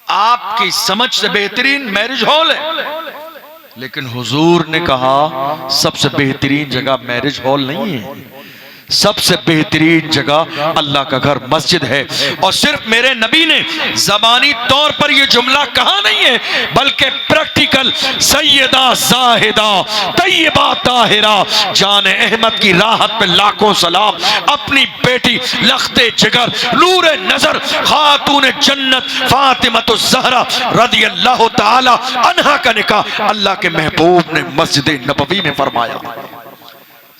A: آپ کی سمجھ سے بہترین میرج ہال ہے، لیکن حضور نے کہا سب سے بہترین جگہ میرج ہال نہیں ہے، سب سے بہترین جگہ اللہ کا گھر مسجد ہے۔ اور صرف میرے نبی نے زبانی طور پر یہ جملہ کہا نہیں ہے، بلکہ پریکٹیکل سیدہ زاہدہ طیبہ طاہرہ جان احمد کی راحت پہ لاکھوں سلام، اپنی بیٹی لخت جگر نور نظر خاتون جنت فاطمہ الزہرا رضی اللہ تعالی عنہا کا نکاح اللہ کے محبوب نے مسجد نبوی میں فرمایا۔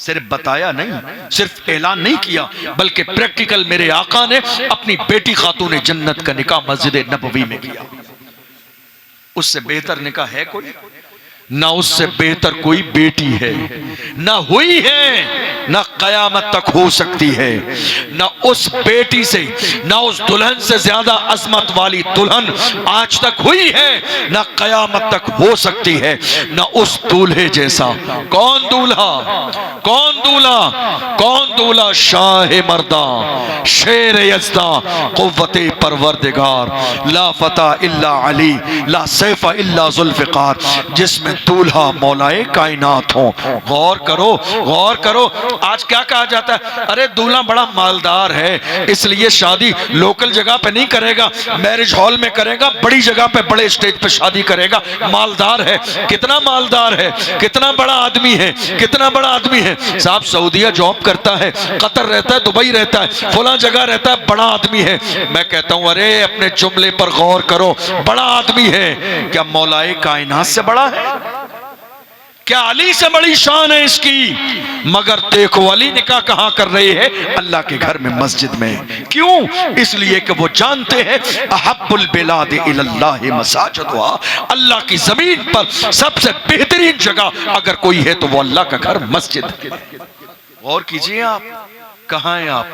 A: صرف بتایا نہیں، صرف اعلان نہیں کیا، بلکہ پریکٹیکل میرے آقا نے اپنی بیٹی خاتون جنت کا نکاح مسجد نبوی میں کیا۔ اس سے بہتر نکاح ہے کوئی؟ نہ اس سے بہتر کوئی بیٹی ہے، نہ ہوئی ہے، نہ قیامت تک ہو سکتی ہے۔ نہ اس بیٹی سے، نہ اس دلہن سے زیادہ عظمت والی دلہن آج تک ہوئی ہے، نہ قیامت تک ہو سکتی ہے۔ نہ اس دولہے جیسا۔ کون دولہا؟ کون دولہا؟ کون دولہا؟ شاہ مرداں، شیر یزداں، قوت پروردگار، لا فتح الا علی، لا سیف الا ذوالفقار، جس میں دولہا مولائے کائنات ہوں۔ غور کرو، غور کرو۔ آج کیا کہا جاتا ہے؟ ارے دولہا بڑا مالدار ہے، اس لیے شادی لوکل جگہ پہ نہیں کرے گا، میرج ہال میں کرے گا، بڑی جگہ پہ بڑے اسٹیج پہ شادی کرے گا، مالدار ہے۔ کتنا مالدار ہے، کتنا بڑا آدمی ہے، کتنا بڑا آدمی ہے۔ صاحب سعودیہ جاب کرتا ہے، قطر رہتا ہے، دبئی رہتا ہے، فلاں جگہ رہتا ہے، بڑا آدمی ہے۔ میں کہتا ہوں ارے اپنے جملے پر غور کرو، بڑا آدمی ہے، کیا مولائے کائنات سے بڑا ہے؟ کیا علی سے بڑی شان ہے اس کی؟ مگر دیکھو علی نکاح کہاں کر رہے ہیں؟ اللہ کے گھر میں، مسجد میں۔ کیوں؟ اس لیے کہ وہ جانتے ہیں احب البلاد الی اللہ مساجدها، اللہ کی زمین پر سب سے بہترین جگہ اگر کوئی ہے تو وہ اللہ کا گھر مسجد۔ غور کیجئے آپ، کہاں ہیں آپ؟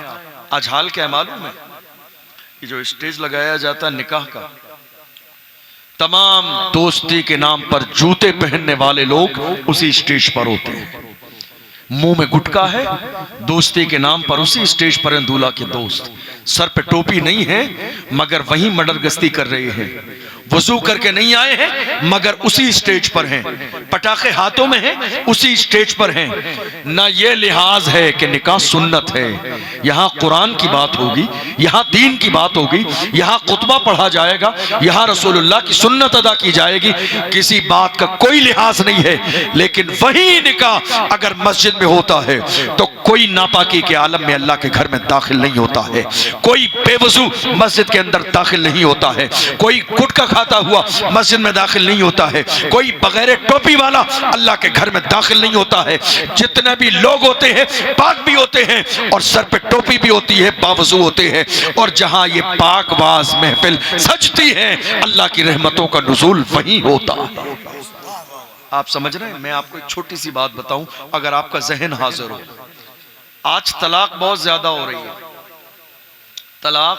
A: آج حال کیا ہے معلوم ہے؟ یہ جو اسٹیج لگایا جاتا ہے نکاح کا، تمام دوستی کے نام پر جوتے پہننے والے لوگ اسی اسٹیج پر ہوتے ہیں۔ منہ میں گٹکا ہے، دوستی کے نام پر اسی اسٹیج پر ہیں دولہا کے دوست۔ سر پہ ٹوپی نہیں ہے مگر وہیں مڈر گستی کر رہے ہیں۔ وضو کر کے نہیں آئے ہیں مگر اسی اسٹیج پر ہیں۔ پٹاخے ہاتھوں میں ہیں، اسی اسٹیج پر ہیں۔ نہ یہ لحاظ ہے کہ نکاح سنت ہے، یہاں قرآن کی بات ہوگی، یہاں دین کی بات ہوگی، یہاں خطبہ پڑھا جائے گا، یہاں رسول اللہ کی سنت ادا کی جائے گی، کسی بات کا کوئی لحاظ نہیں ہے۔ لیکن وہی نکاح اگر مسجد میں ہوتا ہے تو کوئی ناپاکی کے عالم میں اللہ کے گھر میں داخل نہیں ہوتا ہے، کوئی بے وضو مسجد کے اندر داخل نہیں ہوتا ہے، کوئی گٹکا کھاتا ہوا مسجد میں داخل نہیں ہوتا ہے، کوئی بغیر ٹوپی والا اللہ کے گھر میں داخل نہیں ہوتا ہے۔ جتنے بھی لوگ ہوتے ہیں پاک بھی ہوتے ہیں اور سر پہ ٹوپی بھی ہوتی ہے، باوضو ہوتے ہیں، اور جہاں یہ پاک باز محفل سجتی ہے اللہ کی رحمتوں کا نزول وہیں ہوتا ہے۔ آپ سمجھ رہے ہیں؟ میں آپ کو ایک چھوٹی سی بات بتاؤں اگر آپ کا ذہن حاضر ہو۔ آج طلاق بہت زیادہ ہو رہی ہے، طلاق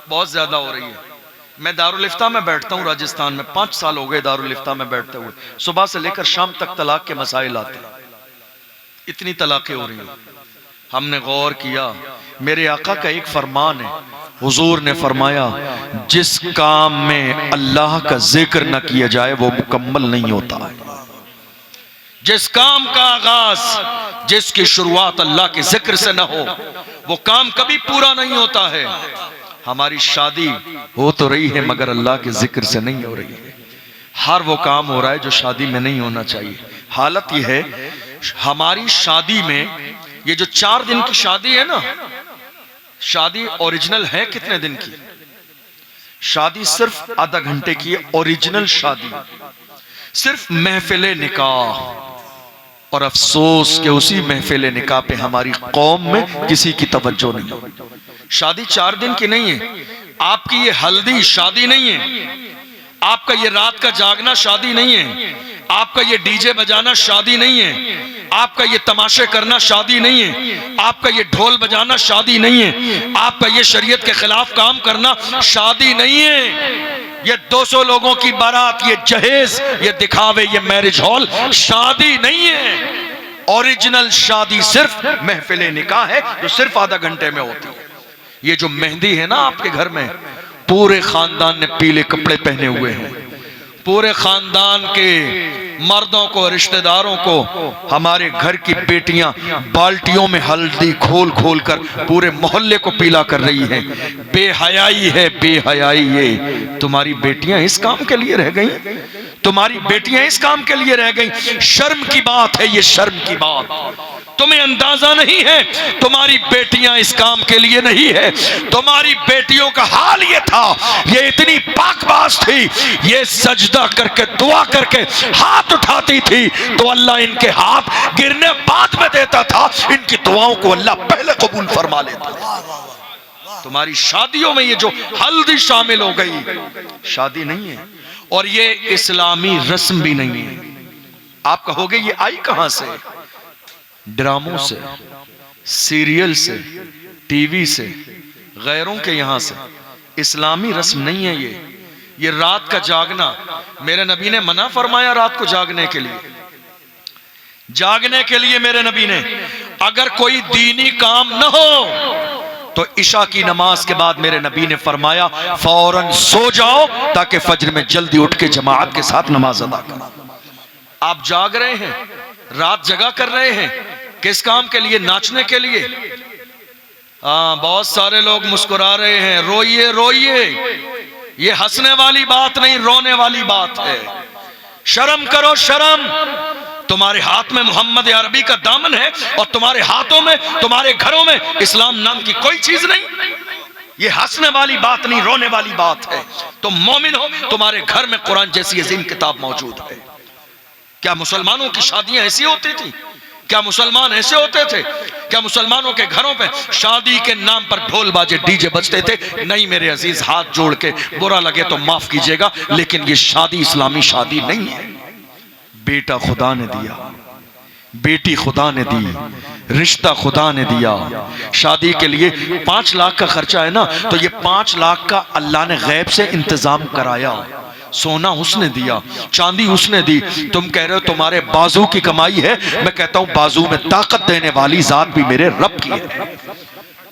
A: بہت زیادہ ہو رہی ہے۔ میں دارالفتہ میں بیٹھتا ہوں راجستھان میں، 5 سال ہو گئے دارالفتہ میں بیٹھتے ہوئے، صبح سے لے کر شام تک طلاق کے مسائل آتے ہیں، اتنی طلاقیں ہو رہی ہیں۔ ہم نے غور کیا، میرے آقا کا ایک فرمان ہے، حضور نے فرمایا جس کام میں اللہ کا ذکر نہ کیا جائے وہ مکمل نہیں ہوتا ہے۔ جس کام کا آغاز، جس کی شروعات اللہ کے ذکر سے نہ ہو وہ کام کبھی پورا نہیں ہوتا ہے۔ ہماری شادی ہو تو رہی ہے مگر اللہ کے ذکر سے نہیں ہو رہی ہے۔ ہر وہ کام ہو رہا ہے جو شادی میں نہیں ہونا چاہیے۔ حالت یہ ہے ہماری شادی میں، یہ جو 4 دن کی شادی ہے نا، شادی اوریجنل ہے کتنے دن کی؟ شادی صرف آدھا گھنٹے کی اوریجنل شادی، صرف محفل نکاح۔ اور افسوس کہ اسی محفل نکاح پہ ہماری قوم میں کسی کی توجہ نہیں۔ شادی 4 دن کی نہیں ہے، آپ کی یہ ہلدی شادی نہیں ہے، آپ کا یہ رات کا جاگنا شادی نہیں ہے، آپ کا یہ ڈی جے بجانا شادی نہیں ہے، آپ کا یہ تماشے کرنا شادی نہیں ہے، آپ کا یہ ڈھول بجانا شادی نہیں ہے، آپ کا یہ شریعت کے خلاف کام کرنا شادی نہیں ہے۔ یہ 200 لوگوں کی بارات، یہ جہیز، یہ دکھاوے، یہ میرج ہال شادی نہیں ہے۔ اوریجنل شادی صرف محفل نکاح ہے جو صرف آدھا گھنٹے میں ہوتی ہے۔ یہ جو مہندی ہے نا آپ کے گھر میں، پورے خاندان نے پیلے کپڑے پہنے ہوئے ہیں، پورے خاندان کے مردوں کو، رشتہ داروں کو ہمارے گھر کی بیٹیاں بالٹیوں میں ہلدی کھول کھول کر پورے محلے کو پیلا کر رہی ہیں۔ بے حیائی ہے، بے حیائی ہے۔ تمہاری بیٹیاں اس کام کے لیے رہ گئیں، تمہاری بیٹیاں اس کام کے لیے رہ گئیں۔ شرم کی بات ہے یہ، شرم کی بات۔ تمہیں اندازہ نہیں ہے تمہاری بیٹیاں اس کام کے لیے نہیں ہے۔ تمہاری بیٹیوں کا حال یہ تھا، یہ اتنی پاک باز تھی، یہ سجدہ کر کے دعا کر کے ہاتھ اٹھاتی تھی تو اللہ ان کے ہاتھ گرنے بعد میں دیتا تھا، ان کی دعاؤں کو اللہ پہلے قبول فرما لیتا تھا۔ تمہاری شادیوں میں یہ جو ہلدی شامل ہو گئی، شادی نہیں ہے، اور یہ اسلامی رسم بھی نہیں ہے۔ آپ کہو گے یہ آئی کہاں سے؟ ڈراموں سے، سیریل سے، ٹی وی سے، غیروں کے یہاں سے۔ اسلامی رسم نہیں ہے یہ رات کا جاگنا۔ میرے نبی نے منع فرمایا رات کو جاگنے کے لیے، جاگنے کے لیے میرے نبی نے۔ اگر کوئی دینی کام نہ ہو تو عشاء کی نماز کے بعد میرے نبی نے فرمایا فوراً سو جاؤ تاکہ فجر میں جلدی اٹھ کے جماعت کے ساتھ نماز ادا کرو۔ آپ جاگ رہے ہیں، رات جگا کر رہے ہیں، کس کام کے لیے؟ ناچنے کے لیے۔ بہت سارے لوگ مسکرا رہے ہیں، روئیے روئیے، یہ ہنسنے والی بات نہیں، رونے والی بات ہے۔ شرم کرو شرم، تمہارے ہاتھ میں محمد عربی کا دامن ہے اور تمہارے ہاتھوں میں، تمہارے گھروں میں اسلام نام کی کوئی چیز نہیں۔ یہ ہنسنے والی بات نہیں، رونے والی بات ہے۔ تم مومن ہو، تمہارے گھر میں قرآن جیسی عظیم کتاب موجود ہے۔ کیا مسلمانوں کی شادیاں ایسی ہوتی تھی؟ کیا مسلمان ایسے ہوتے تھے؟ کیا مسلمانوں کے گھروں پہ شادی کے نام پر ڈھول باجے ڈی جے بجتے تھے؟ نہیں میرے عزیز، ہاتھ جوڑ کے برا لگے تو معاف کیجئے گا، لیکن یہ شادی اسلامی شادی نہیں ہے۔ بیٹا خدا نے دیا، بیٹی خدا نے دی، رشتہ خدا نے دیا۔ شادی کے لیے 5 لاکھ کا خرچہ ہے نا، تو یہ 5 لاکھ کا اللہ نے غیب سے انتظام کرایا۔ سونا اس نے دیا، چاندی اس نے دی۔ تم کہہ رہے ہو تمہارے بازو کی کمائی ہے، میں کہتا ہوں بازو میں طاقت دینے والی ذات بھی میرے رب کی ہے۔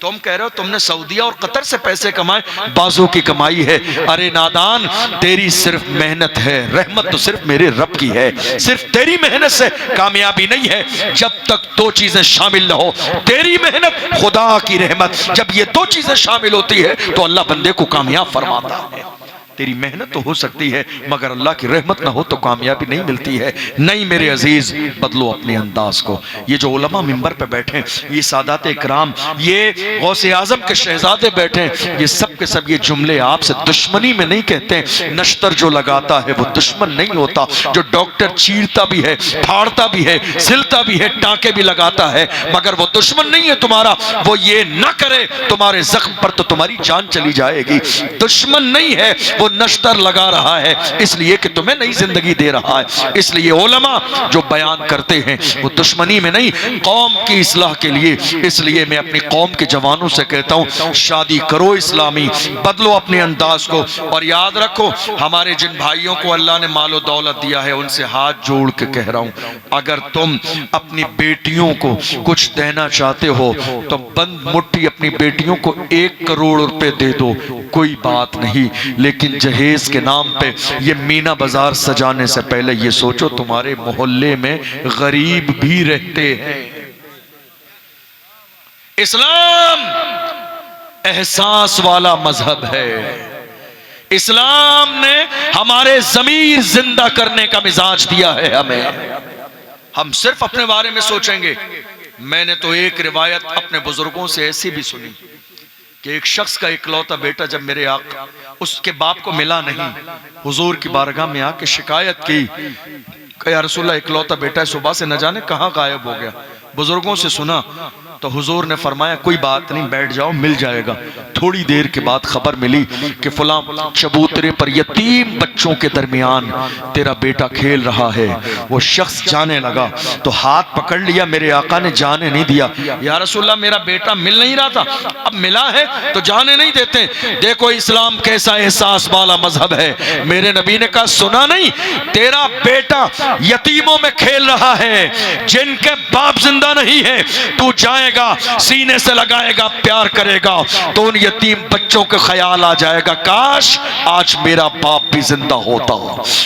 A: تم کہہ رہے ہو تم نے سعودیہ اور قطر سے پیسے کمائے، بازو کی کمائی ہے۔ ارے نادان، تیری صرف محنت ہے، رحمت تو صرف میرے رب کی ہے۔ صرف تیری محنت سے کامیابی نہیں ہے، جب تک 2 چیزیں شامل نہ ہو، تیری محنت، خدا کی رحمت، جب یہ 2 چیزیں شامل ہوتی ہے تو اللہ بندے کو کامیاب فرماتا ہے۔ تیری محنت تو ہو سکتی ہے مگر اللہ کی رحمت نہ ہو تو کامیابی نہیں ملتی ہے۔ نہیں میرے عزیز، بدلو اپنے انداز کو۔ یہ جو علماء منبر پہ بیٹھے، یہ سادات اکرام، یہ غوث اعظم کے شہزادے بیٹھے، یہ سب کے سب یہ جملے آپ سے دشمنی میں نہیں کہتے ہیں۔ نشتر جو لگاتا ہے وہ دشمن نہیں ہوتا، جو ڈاکٹر چیرتا بھی ہے، پھاڑتا بھی ہے، سلتا بھی ہے، ٹانکے بھی لگاتا ہے، مگر وہ دشمن نہیں ہے تمہارا۔ وہ یہ نہ کرے تمہارے زخم پر تو تمہاری جان چلی جائے گی۔ دشمن نہیں ہے، وہ نشتر لگا رہا ہے اس لیے کہ تمہیں نئی زندگی دے رہا ہے۔ اس لیے علماء جو بیان کرتے ہیں وہ دشمنی میں نہیں، قوم کی اصلاح کے لیے۔ اس لیے میں اپنی قوم کے جوانوں سے کہتا ہوں، شادی کرو اسلامی، بدلو اپنے انداز کو، اور یاد رکھو ہمارے جن بھائیوں کو اللہ نے مال و دولت دیا ہے ان سے ہاتھ جوڑ کے کہہ رہا ہوں، اگر تم اپنی بیٹیوں کو کچھ دینا چاہتے ہو تو بند مٹھی اپنی بیٹیوں کو 1 کروڑ روپے دے دو، کوئی بات نہیں، لیکن جہیز کے نام پہ یہ مینا بازار سجانے سے پہلے یہ سوچو تمہارے محلے میں غریب بھی رہتے ہیں۔ اسلام احساس والا مذہب ہے۔ اسلام نے ہمارے ضمیر زندہ کرنے کا مزاج دیا ہے ہمیں۔ ہم صرف اپنے بارے میں سوچیں گے۔ میں نے تو ایک روایت اپنے بزرگوں سے ایسی بھی سنی کہ ایک شخص کا اکلوتا بیٹا جب میرے آقا اس کے باپ کو ملا نہیں، حضور کی بارگاہ میں آ کے شکایت کی کہ یا رسول اللہ اکلوتا بیٹا ہے، صبح سے نہ جانے کہاں غائب ہو گیا۔ بزرگوں سے سنا تو حضور نے فرمایا کوئی بات نہیں، بیٹھ جاؤ، مل جائے گا۔ تھوڑی دیر کے بعد خبر ملی کہ فلاں چبوترے پر یتیم بچوں کے درمیان تیرا بیٹا کھیل رہا ہے۔ وہ شخص جانے لگا تو ہاتھ پکڑ لیا، میرے آقا نے جانے نہیں دیا۔ یا رسول اللہ میرا بیٹا مل نہیں رہا تھا، اب ملا ہے تو جانے نہیں دیتے۔ دیکھو اسلام کیسا احساس والا مذہب ہے۔ میرے نبی نے کہا سنا نہیں، تیرا بیٹا یتیموں میں کھیل رہا ہے جن کے باپ زندہ نہیں ہے، تو جائے گا، سینے سے لگائے گا، پیار کرے گا تو ان یتیم بچوں کے خیال آ جائے گا کاش آج میرا باپ بھی زندہ ہوتا،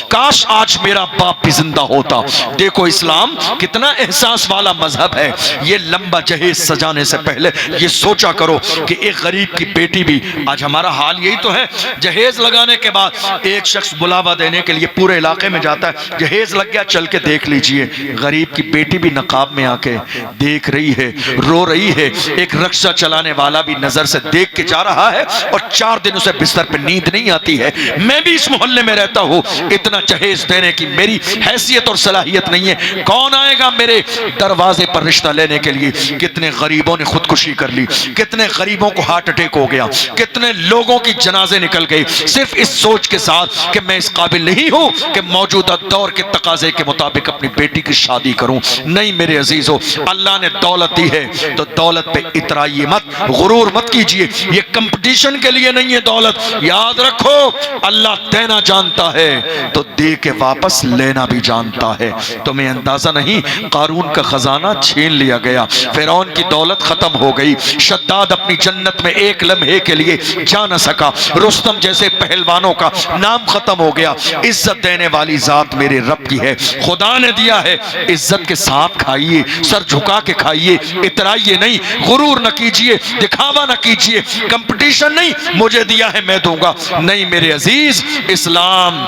A: کاش آج میرا باپ بھی زندہ ہوتا۔ دیکھو اسلام کتنا احساس والا مذہب ہے۔ یہ لمبا جہیز سجانے سے پہلے یہ سوچا کرو کہ ایک غریب کی بیٹی بھی، آج ہمارا حال یہی تو ہے، جہیز لگانے کے بعد ایک شخص بلاوا دینے کے لیے پورے علاقے میں جاتا ہے، جہیز لگ گیا چل کے دیکھ لیجئے، غریب کی بیٹی بھی نقاب میں آ کے دیکھ رہی ہے، رو رہی ہے، ایک رکشہ چلانے والا بھی نظر سے دیکھ کے جا رہا ہے، اور 4 دن اسے بستر پہ نیند نہیں آتی ہے۔ میں بھی اس محلے میں رہتا ہوں، اتنا جہیز دینے کی میری حیثیت اور صلاحیت نہیں ہے، کون آئے گا میرے دروازے پر رشتہ لینے کے لیے؟ کتنے غریبوں نے خودکشی کر لی، کتنے غریبوں کو ہارٹ اٹیک ہو گیا، کتنے لوگوں کی جنازے نکل گئی، صرف اس سوچ کے ساتھ کہ میں اس قابل نہیں ہوں کہ موجودہ دور کے تقاضے کے مطابق اپنی بیٹی کی شادی کروں۔ نہیں میرے عزیزو، اللہ نے دولت دی ہے تو دولت پہ اترائیے مت، غرور مت کیجئے، یہ کمپٹیشن کے لیے نہیں ہے دولت۔ یاد رکھو اللہ دینا جانتا ہے تو دے کے واپس لینا بھی جانتا ہے۔ تمہیں اندازہ نہیں، قارون کا خزانہ چھین لیا گیا، فرعون کی دولت ختم ہو گئی، شداد اپنی جنت میں ایک لمحے کے لیے جا نہ سکا، رستم جیسے پہلوانوں کا نام ختم ہو گیا۔ عزت دینے والی ذات میرے رب کی ہے، خدا نے دیا ہے، عزت کے ساتھ کھائیے، سر جھکا کے کھائیے، اترا اترائیے نہیں، غرور نہ کیجئے، دکھاوا نہ کیجئے، کمپٹیشن نہیں مجھے دیا ہے میں دوں گا، نہیں میرے عزیز، اسلام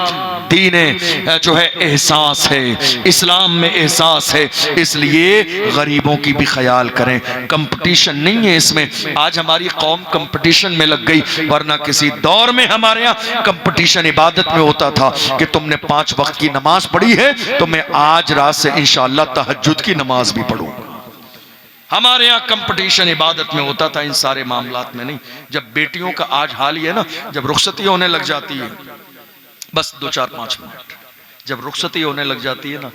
A: دین جو ہے احساس ہے، اسلام میں احساس ہے، اس لیے غریبوں کی بھی خیال کریں، کمپٹیشن نہیں ہے اس میں۔ آج ہماری قوم کمپٹیشن میں لگ گئی، ورنہ کسی دور میں ہمارے ہاں کمپٹیشن عبادت میں ہوتا تھا کہ تم نے 5 وقت کی نماز پڑھی ہے تو میں آج رات سے انشاءاللہ تہجد کی نماز بھی پڑھوں گا۔ ہمارے ہاں کمپٹیشن عبادت میں ہوتا تھا، ان سارے معاملات میں نہیں۔ جب بیٹیوں کا آج حال یہ ہے نا، جب رخصتی ہونے لگ جاتی ہے، بس 2-4-5 منٹ، جب رخصتی ہونے لگ جاتی ہے نا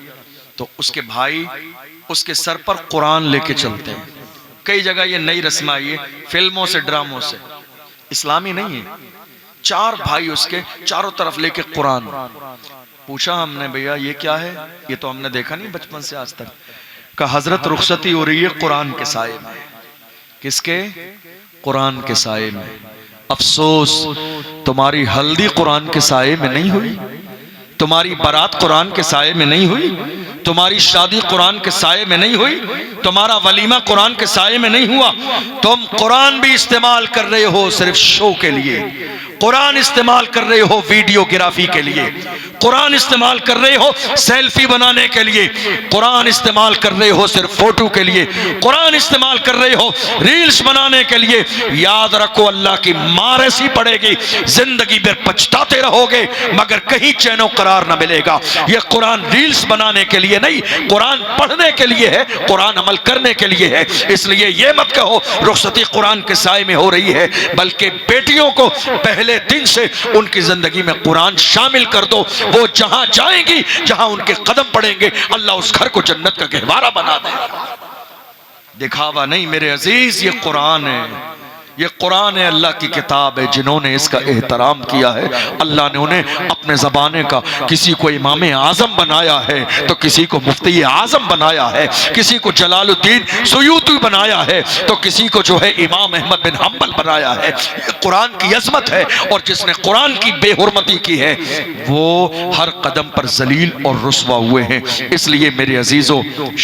A: تو اس کے بھائی اس کے سر پر قرآن لے کے چلتے ہیں۔ کئی جگہ یہ نئی رسم آئی ہے، فلموں سے، ڈراموں سے، اسلامی نہیں ہے۔ 4 بھائی اس کے چاروں طرف لے کے قرآن۔ پوچھا ہم نے بھیا یہ کیا ہے؟ یہ تو ہم نے دیکھا نہیں بچپن سے آج تک۔ کہا حضرت رخصتی ہو رہی ہے قرآن کے سائے میں۔ کس کے؟ قرآن کے سائے میں۔ افسوس تمہاری ہلدی قرآن کے سائے میں نہیں ہوئی، تمہاری بارات قرآن کے سائے میں نہیں ہوئی، تمہاری شادی قرآن کے سائے میں نہیں ہوئی، تمہارا ولیمہ قرآن کے سائے میں نہیں ہوا۔ تم قرآن بھی استعمال کر رہے ہو صرف شو کے لیے، قرآن استعمال کر رہے ہو ویڈیو گرافی کے لیے، قرآن استعمال کر رہے ہو سیلفی بنانے کے لیے، قرآن استعمال کر رہے ہو صرف فوٹو کے لیے، قرآن استعمال کر رہے ہو ریلز بنانے کے لیے۔ یاد رکھو اللہ کی مار ایسی پڑے گی، زندگی بھر پچھتاتے رہو گے مگر کہیں چین و قرار نہ ملے گا۔ یہ قرآن ریلز بنانے کے لیے نہیں، قرآن پڑھنے کے لیے ہے، قرآن عمل کرنے کے لیے ہے۔ اس لیے یہ مت کہو رخصتی قرآن کے سائے میں ہو رہی ہے، بلکہ بیٹیوں کو پہلے دن سے ان کی زندگی میں قرآن شامل کر دو۔ وہ جہاں جائیں گی، جہاں ان کے قدم پڑیں گے، اللہ اس گھر کو جنت کا گہوارہ بنا دے گا۔ دکھاوا نہیں میرے عزیز، یہ قرآن ہے، یہ قرآن ہے، اللہ کی کتاب ہے۔ جنہوں نے اس کا احترام کیا ہے اللہ نے انہیں اپنے زمانے کا، کسی کو امام اعظم بنایا ہے تو کسی کو مفتی اعظم بنایا ہے، کسی کو جلال الدین سیوطی بنایا ہے تو کسی کو جو ہے امام احمد بن حنبل بنایا ہے۔ یہ قرآن کی عظمت ہے، اور جس نے قرآن کی بے حرمتی کی ہے وہ ہر قدم پر ذلیل اور رسوا ہوئے ہیں۔ اس لیے میرے عزیزو،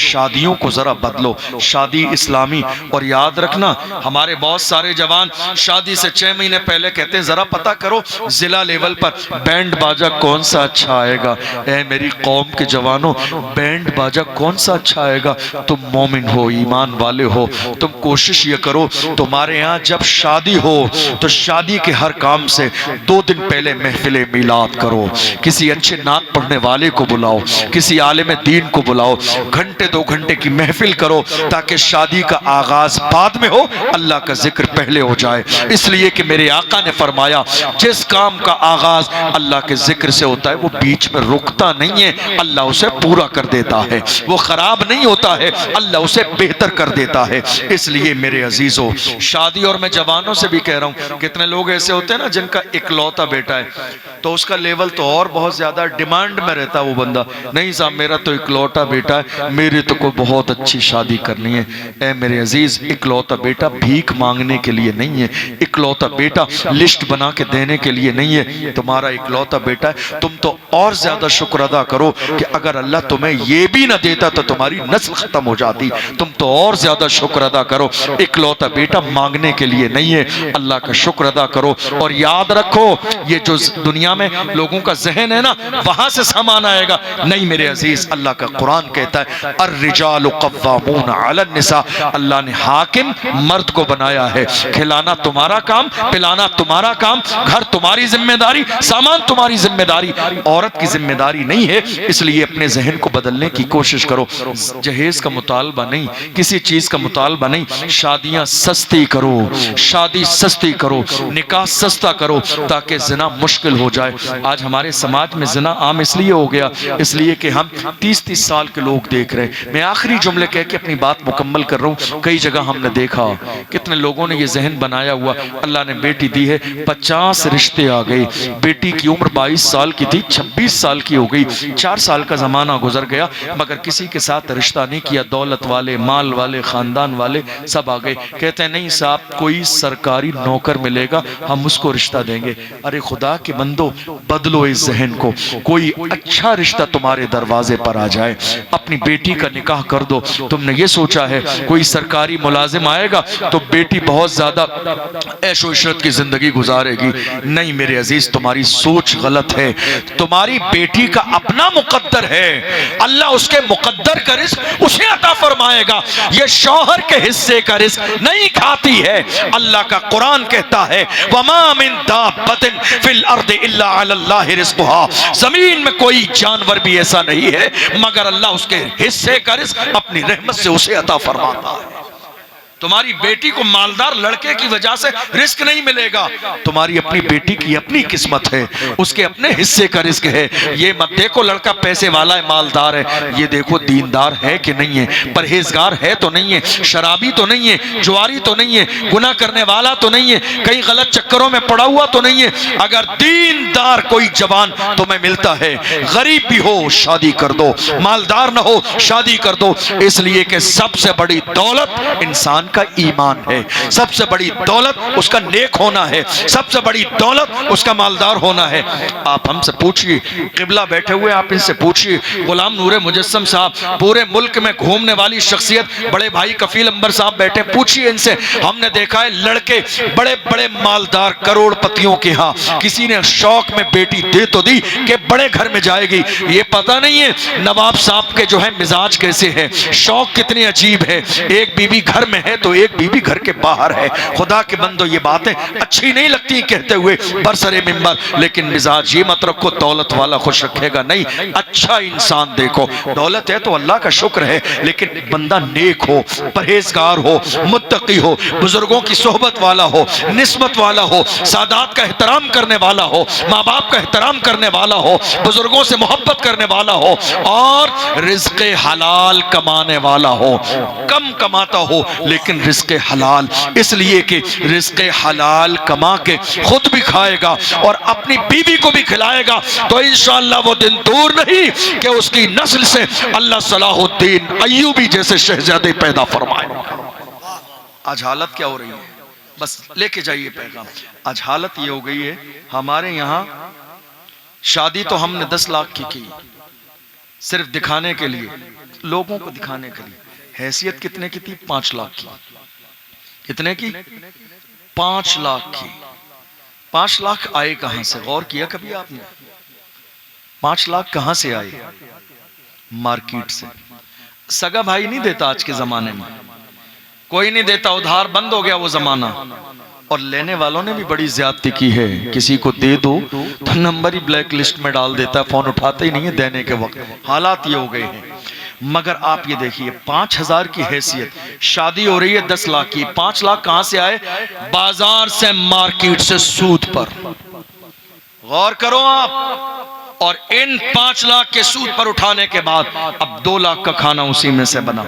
A: شادیوں کو ذرا بدلو، شادی اسلامی۔ اور یاد رکھنا ہمارے بہت سارے جوان شادی سے 6 مہینے پہلے کہتے ہیں ذرا پتہ کرو ضلع لیول پر بینڈ باجا کون سا اچھا آئے گا۔ اے میری قوم کے جوانوں، بینڈ باجا کون سا اچھا آئے گا؟ تم مومن ہو، ایمان والے ہو، تم کوشش یہ کرو تمہارے یہاں جب شادی ہو تو شادی کے ہر کام سے 2 دن پہلے محفل میلاد کرو، کسی اچھے نعت پڑھنے والے کو بلاؤ، کسی عالم دین کو بلاؤ، گھنٹے 2 گھنٹے کی محفل کرو تاکہ شادی کا آغاز بعد میں ہو، اللہ کا ذکر پہلے ہو جائے۔ اس لیے کہ میرے آقا نے فرمایا جس کام کا آغاز اللہ کے ذکر سے ہوتا ہے وہ بیچ میں رکتا نہیں ہے، اللہ اسے پورا کر دیتا ہے، وہ خراب نہیں ہوتا ہے، اللہ اسے بہتر کر دیتا ہے۔ اس لیے میرے عزیزو، شادی، اور میں جوانوں سے بھی کہہ رہا ہوں، کتنے لوگ ایسے ہوتے ہیں نا جن کا اکلوتا بیٹا ہے تو اس کا لیول تو اور بہت زیادہ ڈیمانڈ میں رہتا ہے، وہ بندہ نہیں صاحب میرا تو اکلوتا بیٹا ہے، میری تو کوئی بہت اچھی شادی کرنی ہے۔ اے میرے عزیز، اکلوتا بیٹا بھیک مانگنے کے لیے نہیں ہے، اکلوتا بیٹا لسٹ بنا کے دینے کے لیے نہیں ہے، تمہارا اکلوتا بیٹا ہے۔ تم تو اور زیادہ شکر ادا کرو کہ اگر اللہ تمہیں یہ بھی نہ دیتا تو تمہاری نسل ختم ہو جاتی، تم تو اور زیادہ شکر ادا کرو۔ اکلوتا بیٹا مانگنے کے لیے نہیں ہے، اللہ کا شکر ادا کرو۔ اور یاد رکھو یہ جو دنیا میں لوگوں کا ذہن ہے نا وہاں سے سامان آئے گا، نہیں میرے عزیز، اللہ کا قرآن کہتا ہے الرجال قوامون علی النساء، اللہ نے حاکم مرد کو بنایا ہے، کھلانا تمہارا کام، پلانا تمہارا کام، گھر تمہاری ذمہ داری، سامان تمہاری ذمہ داری، عورت کی ذمہ داری نہیں ہے۔ اس لیے اپنے ذہن کو بدلنے کی کوشش کرو، جہیز کا مطالبہ نہیں، کسی چیز کا مطالبہ نہیں، شادیاں سستی کرو، شادی سستی کرو، نکاح سستا کرو تاکہ زنا مشکل ہو جائے۔ آج ہمارے سماج میں زنا عام اس لیے ہو گیا، اس لیے کہ ہم 30 سال کے لوگ دیکھ رہے ہیں۔ میں آخری جملے کہہ کے اپنی بات مکمل کر رہا ہوں، کئی جگہ ہم نے دیکھا کتنے لوگوں نے یہ ذہن بنایا ہوا، اللہ نے بیٹی دی ہے 50 رشتے آ گئے، بیٹی کی عمر 22 سال کی تھی 26 سال کی ہو گئی، 4 سال کا زمانہ گزر گیا مگر کسی کے ساتھ رشتہ نہیں کیا، دولت والے، مال والے، خاندان والے سب آ گئے، کہتے ہیں نہیں صاحب کوئی سرکاری نوکر ملے گا ہم اس کو رشتہ دیں گے۔ ارے خدا کے بندو، بدلو اس ذہن کو. کوئی اچھا رشتہ تمہارے دروازے پر آ جائے, اپنی بیٹی کا نکاح کر دو. تم نے یہ سوچا ہے کوئی سرکاری ملازم آئے گا تو بیٹی بہت زیادہ عیش و عشرت کی زندگی گزارے گی. نہیں میرے عزیز, تمہاری سوچ غلط ہے. تمہاری بیٹی کا اپنا مقدر ہے, اللہ اس کے مقدر کا رزق اسے عطا فرمائے گا. یہ شوہر کے حصے کا رزق نہیں کھاتی ہے. اللہ کا قرآن کہتا ہے وَمَا مِن دَابَّةٍ فِي الْأَرْضِ إِلَّا عَلَى اللَّهِ رِزْقُهَا. زمین میں کوئی جانور بھی ایسا نہیں ہے مگر اللہ اس کے حصے کا رزق اپنی رحمت سے اسے عطا فرماتا ہے. تمہاری بیٹی کو مالدار لڑکے کی وجہ سے رزق نہیں ملے گا. تمہاری اپنی بیٹی کی اپنی قسمت ہے, اس کے اپنے حصے کا رزق ہے. یہ مت دیکھو لڑکا پیسے والا ہے, مالدار ہے, یہ دیکھو دیندار ہے کہ نہیں ہے, پرہیزگار ہے تو نہیں ہے, شرابی تو نہیں ہے, جواری تو نہیں ہے, گناہ کرنے والا تو نہیں ہے, کئی غلط چکروں میں پڑا ہوا تو نہیں ہے. اگر دیندار کوئی جوان تمہیں ملتا ہے, غریب بھی ہو شادی کر دو, مالدار نہ ہو شادی کر دو. اس لیے کہ سب سے بڑی دولت انسان کا ایمان ہے, سب سے بڑی دولت اس کا نیک ہونا ہے, سب سے بڑی دولت اس کا مالدار ہونا ہے. آپ ہم سے پوچھئے, قبلہ بیٹھے ہوئے آپ ان سے پوچھئے, غلام نور مجسم صاحب پورے ملک میں گھومنے والی شخصیت, بڑے بھائی کفیل انور صاحب بیٹھے, پوچھئے ان سے. ہم نے دیکھا ہے لڑکے بڑے بڑے مالدار کروڑ پتیوں کے ہاں کسی نے شوق میں بیٹی دے تو دی کہ بڑے گھر میں جائے گی. یہ پتہ نہیں ہے نواب صاحب کے جو ہے مزاج کیسے ہے, شوق کتنی عجیب ہے. ایک بیوی گھر میں ہے تو ایک بیوی گھر کے باہر ہے. خدا کے بندو یہ باتیں اچھی نہیں لگتی کہتے ہوئے برسر منبر, لیکن مزاج یہ مت رکھو دولت والا خوش رکھے گا, نہیں. اچھا انسان دیکھو, دولت ہے تو اللہ کا شکر ہے, لیکن بندہ نیک ہو, پرہیزگار ہو, متقی ہو, بزرگوں کی صحبت والا ہو, نسبت والا ہو, سادات کا احترام کرنے والا ہو, ماں باپ کا احترام کرنے والا ہو, بزرگوں سے محبت کرنے والا ہو, اور رزق حلال کمانے والا ہو. کم کماتا ہو لیکن رزق حلال, اس لیے کہ رزق حلال کما کے خود بھی کھائے گا اور اپنی بیوی کو بھی کھلائے گا, تو انشاءاللہ وہ دن دور نہیں کہ اس کی نسل سے اللہ صلاح الدین ایوبی جیسے شہزادے پیدا فرمائے. آج حالت کیا ہو رہی ہے, بس لے کے جائیے پیغام. آج حالت یہ ہو گئی ہے, ہمارے یہاں شادی تو ہم نے 10 لاکھ کی صرف دکھانے کے لیے, لوگوں کو دکھانے کے لیے. حیثیت کتنے کی تھی؟ 5 لاکھ کی. کتنے کی؟ 5 لاکھ کی. 5 لاکھ آئے کہاں سے؟ غور کیا کبھی آپ نے؟ 5 لاکھ کہاں سے آئے؟ مارکیٹ سے. سگا بھائی نہیں دیتا آج کے زمانے میں, کوئی نہیں دیتا, ادھار بند ہو گیا وہ زمانہ. اور لینے والوں نے بھی بڑی زیادتی کی ہے, کسی کو دے دو تو نمبر ہی بلیک لسٹ میں ڈال دیتا ہے, فون اٹھاتے ہی نہیں ہے دینے کے وقت. حالات یہ ہو گئے ہیں. مگر آپ یہ دیکھیے 5000 کی حیثیت, شادی ہو رہی ہے 10 لاکھ کی. 5 لاکھ کہاں سے آئے؟ بازار سے, مارکیٹ سے, سود پر. غور کرو آپ. اور ان 5 لاکھ کے سود پر اٹھانے کے بعد اب 2 لاکھ کا کھانا اسی میں سے بنا.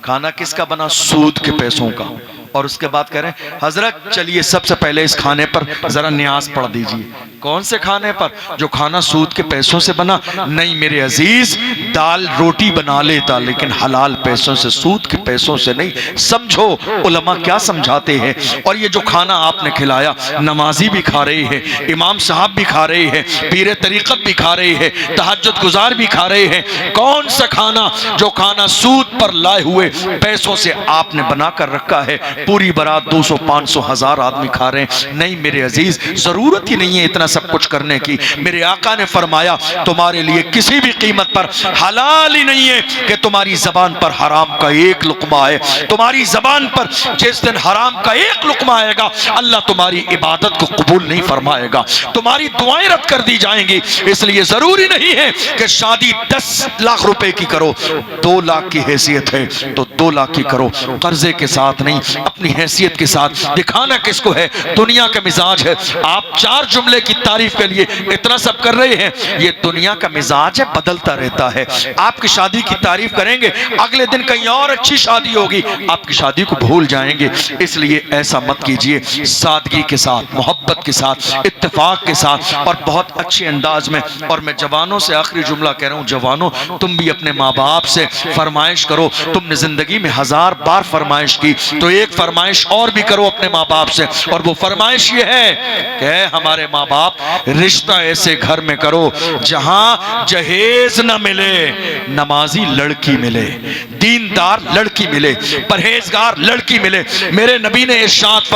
A: کھانا کس کا بنا؟ سود کے پیسوں کا. اور اس کے بعد کہہ رہے ہیں حضرت چلیے سب سے پہلے اس کھانے پر ذرا نیاز پڑھ دیجئے. کون سے کھانے پر؟ جو کھانا سود کے پیسوں سے بنا. نہیں میرے عزیز, دال روٹی بنا لیتا لیکن حلال پیسوں سے, سود کے پیسوں سے نہیں. سمجھو علماء کیا سمجھاتے ہیں. اور یہ جو کھانا آپ نے کھلایا, نمازی بھی کھا رہے ہیں, امام صاحب بھی کھا رہے ہیں, پیر طریقت بھی کھا رہے ہیں, تہجد گزار بھی کھا رہے ہیں. کون سا کھانا؟ جو کھانا سود پر لائے ہوئے پیسوں سے آپ نے بنا کر رکھا ہے, پوری برات 200 500 1000 آدمی کھا رہے ہیں. نہیں میرے عزیز, ضرورت ہی نہیں ہے اتنا سب کچھ کرنے کی. میرے آقا نے فرمایا تمہارے لیے کسی بھی قیمت پر حلال ہی نہیں ہے کہ تمہاری زبان پر حرام کا ایک لقمہ آئے. تمہاری زبان پر جس دن حرام کا ایک لقمہ آئے گا, اللہ تمہاری عبادت کو قبول نہیں فرمائے گا, تمہاری دعائیں رد کر دی جائیں گی. اس لیے ضروری نہیں ہے کہ شادی 10 لاکھ روپے کی کرو, 2 لاکھ کی حیثیت ہے تو 2 لاکھ کی کرو, قرضے کے ساتھ نہیں, اپنی حیثیت کے ساتھ. دکھانا کس کو ہے؟ دنیا کا مزاج ہے. آپ 4 جملے کی تعریف کے لیے اتنا سب کر رہے ہیں, یہ دنیا کا مزاج ہے, بدلتا رہتا ہے. آپ کی شادی کی تعریف کریں گے, اگلے دن کہیں اور اچھی شادی ہوگی, آپ کی شادی کو بھول جائیں گے. اس لیے ایسا مت کیجئے, سادگی کے ساتھ, محبت کے ساتھ, اتفاق کے ساتھ اور بہت اچھے انداز میں. اور میں جوانوں سے آخری جملہ کہہ رہا ہوں, جوانوں تم بھی اپنے ماں باپ سے فرمائش کرو. تم نے زندگی میں 1000 بار فرمائش کی, تو ایک فرمائش اور بھی کرو اپنے ماں باپ سے, اور وہ فرمائش یہ ہے کہ ہمارے ماں باپ باپ رشتہ ایسے گھر میں کرو جہاں جہیز نہ ملے، نمازی لڑکی ملے، دیندار لڑکی ملے، پرہیزگار لڑکی ملے۔ میرے نبی نے ارشاد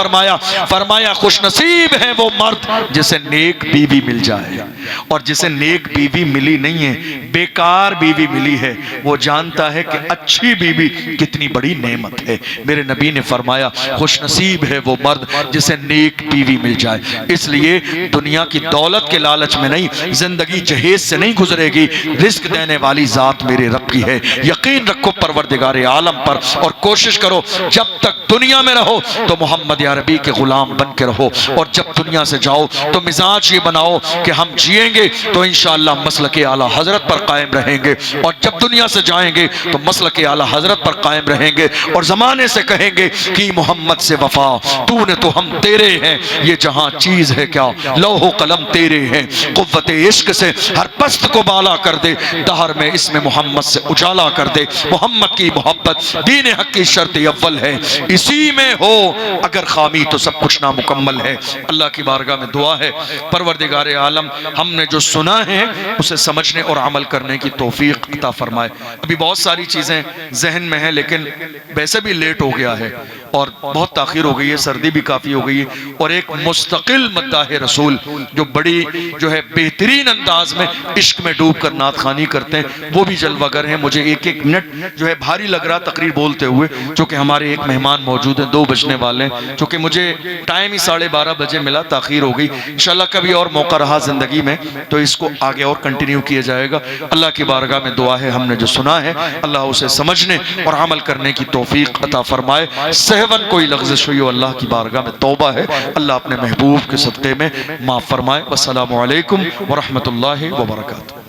A: فرمایا خوش نصیب ہے وہ مرد جسے نیک بیوی مل جائے، اور جسے نیک بیوی ملی نہیں ہے، بیکار بیوی ملی ہے، وہ جانتا ہے کہ اچھی بیوی کتنی بڑی نعمت ہے۔ میرے نبی نے فرمایا خوش نصیب ہے وہ مرد جسے نیک بیوی مل جائے۔ اس لیے دنیا کی دولت کے لالچ میں نہیں، زندگی جہیز سے نہیں گزرے گی، رزق دینے والی ذات میرے رب کی ہے۔ یقین رکھو پروردگار عالم پر، اور کوشش کرو جب تک دنیا میں رہو تو محمد عربی کے غلام بن کے رہو، اور جب دنیا سے جاؤ تو مزاج یہ بناؤ کہ ہم جیئیں گے تو انشاءاللہ مسلک اعلیٰ حضرت پر قائم رہیں گے، اور جب دنیا سے جائیں گے تو مسلک اعلیٰ حضرت پر قائم رہیں گے، اور زمانے سے کہیں گے کہ محمد سے وفا، تو نے تو ہم تیرے ہیں، یہ جہاں چیز ہے کیا لوح و قلم تیرے ہیں، قوت عشق سے ہر پست کو بالا کر دے، دہر میں اسم محمد سے اجالا کر دے۔ محمد کی محبت دین حق کی شرط اول ہے، اسی میں ہو اگر خامی تو سب کچھ نامکمل ہے۔ اللہ کی بارگاہ میں دعا ہے پروردگار عالم ہم نے جو سنا ہے اسے سمجھنے اور عمل کرنے کی توفیق عطا فرمائے۔ ابھی بہت ساری چیزیں ذہن میں ہیں، لیکن ویسے بھی لیٹ ہو گیا ہے اور بہت تاخیر ہو گئی ہے، سردی بھی کافی ہو گئی ہے، اور ایک مستقل مداح رسول جو بڑی بہترین انداز میں عشق میں ڈوب کر نعت خوانی کرتے ہیں، وہ بھی جلوہ گر ہیں۔ مجھے ایک منٹ بھاری لگ رہا تقریر بولتے ہوئے، چونکہ ہمارے ایک مہمان موجود ہیں، 2 بجنے والے ہیں، چونکہ مجھے ٹائم ہی 12:30 بجے ملا، تاخیر ہو گئی۔ انشاءاللہ کبھی اور موقع رہا زندگی میں تو اس کو آگے اور کنٹینیو کیا جائے گا۔ اللہ کی بارگاہ میں دعا ہے ہم نے جو سنا ہے اللہ اسے سمجھنے اور عمل کرنے کی توفیق عطا فرمائے۔ سہون کوئی لغزش ہوئی ہو اللہ کی بارگاہ میں توبہ ہے، اللہ اپنے محبوب کے صدقے میں معاف فرمائے۔ والسلام علیکم ورحمۃ اللہ وبرکاتہ۔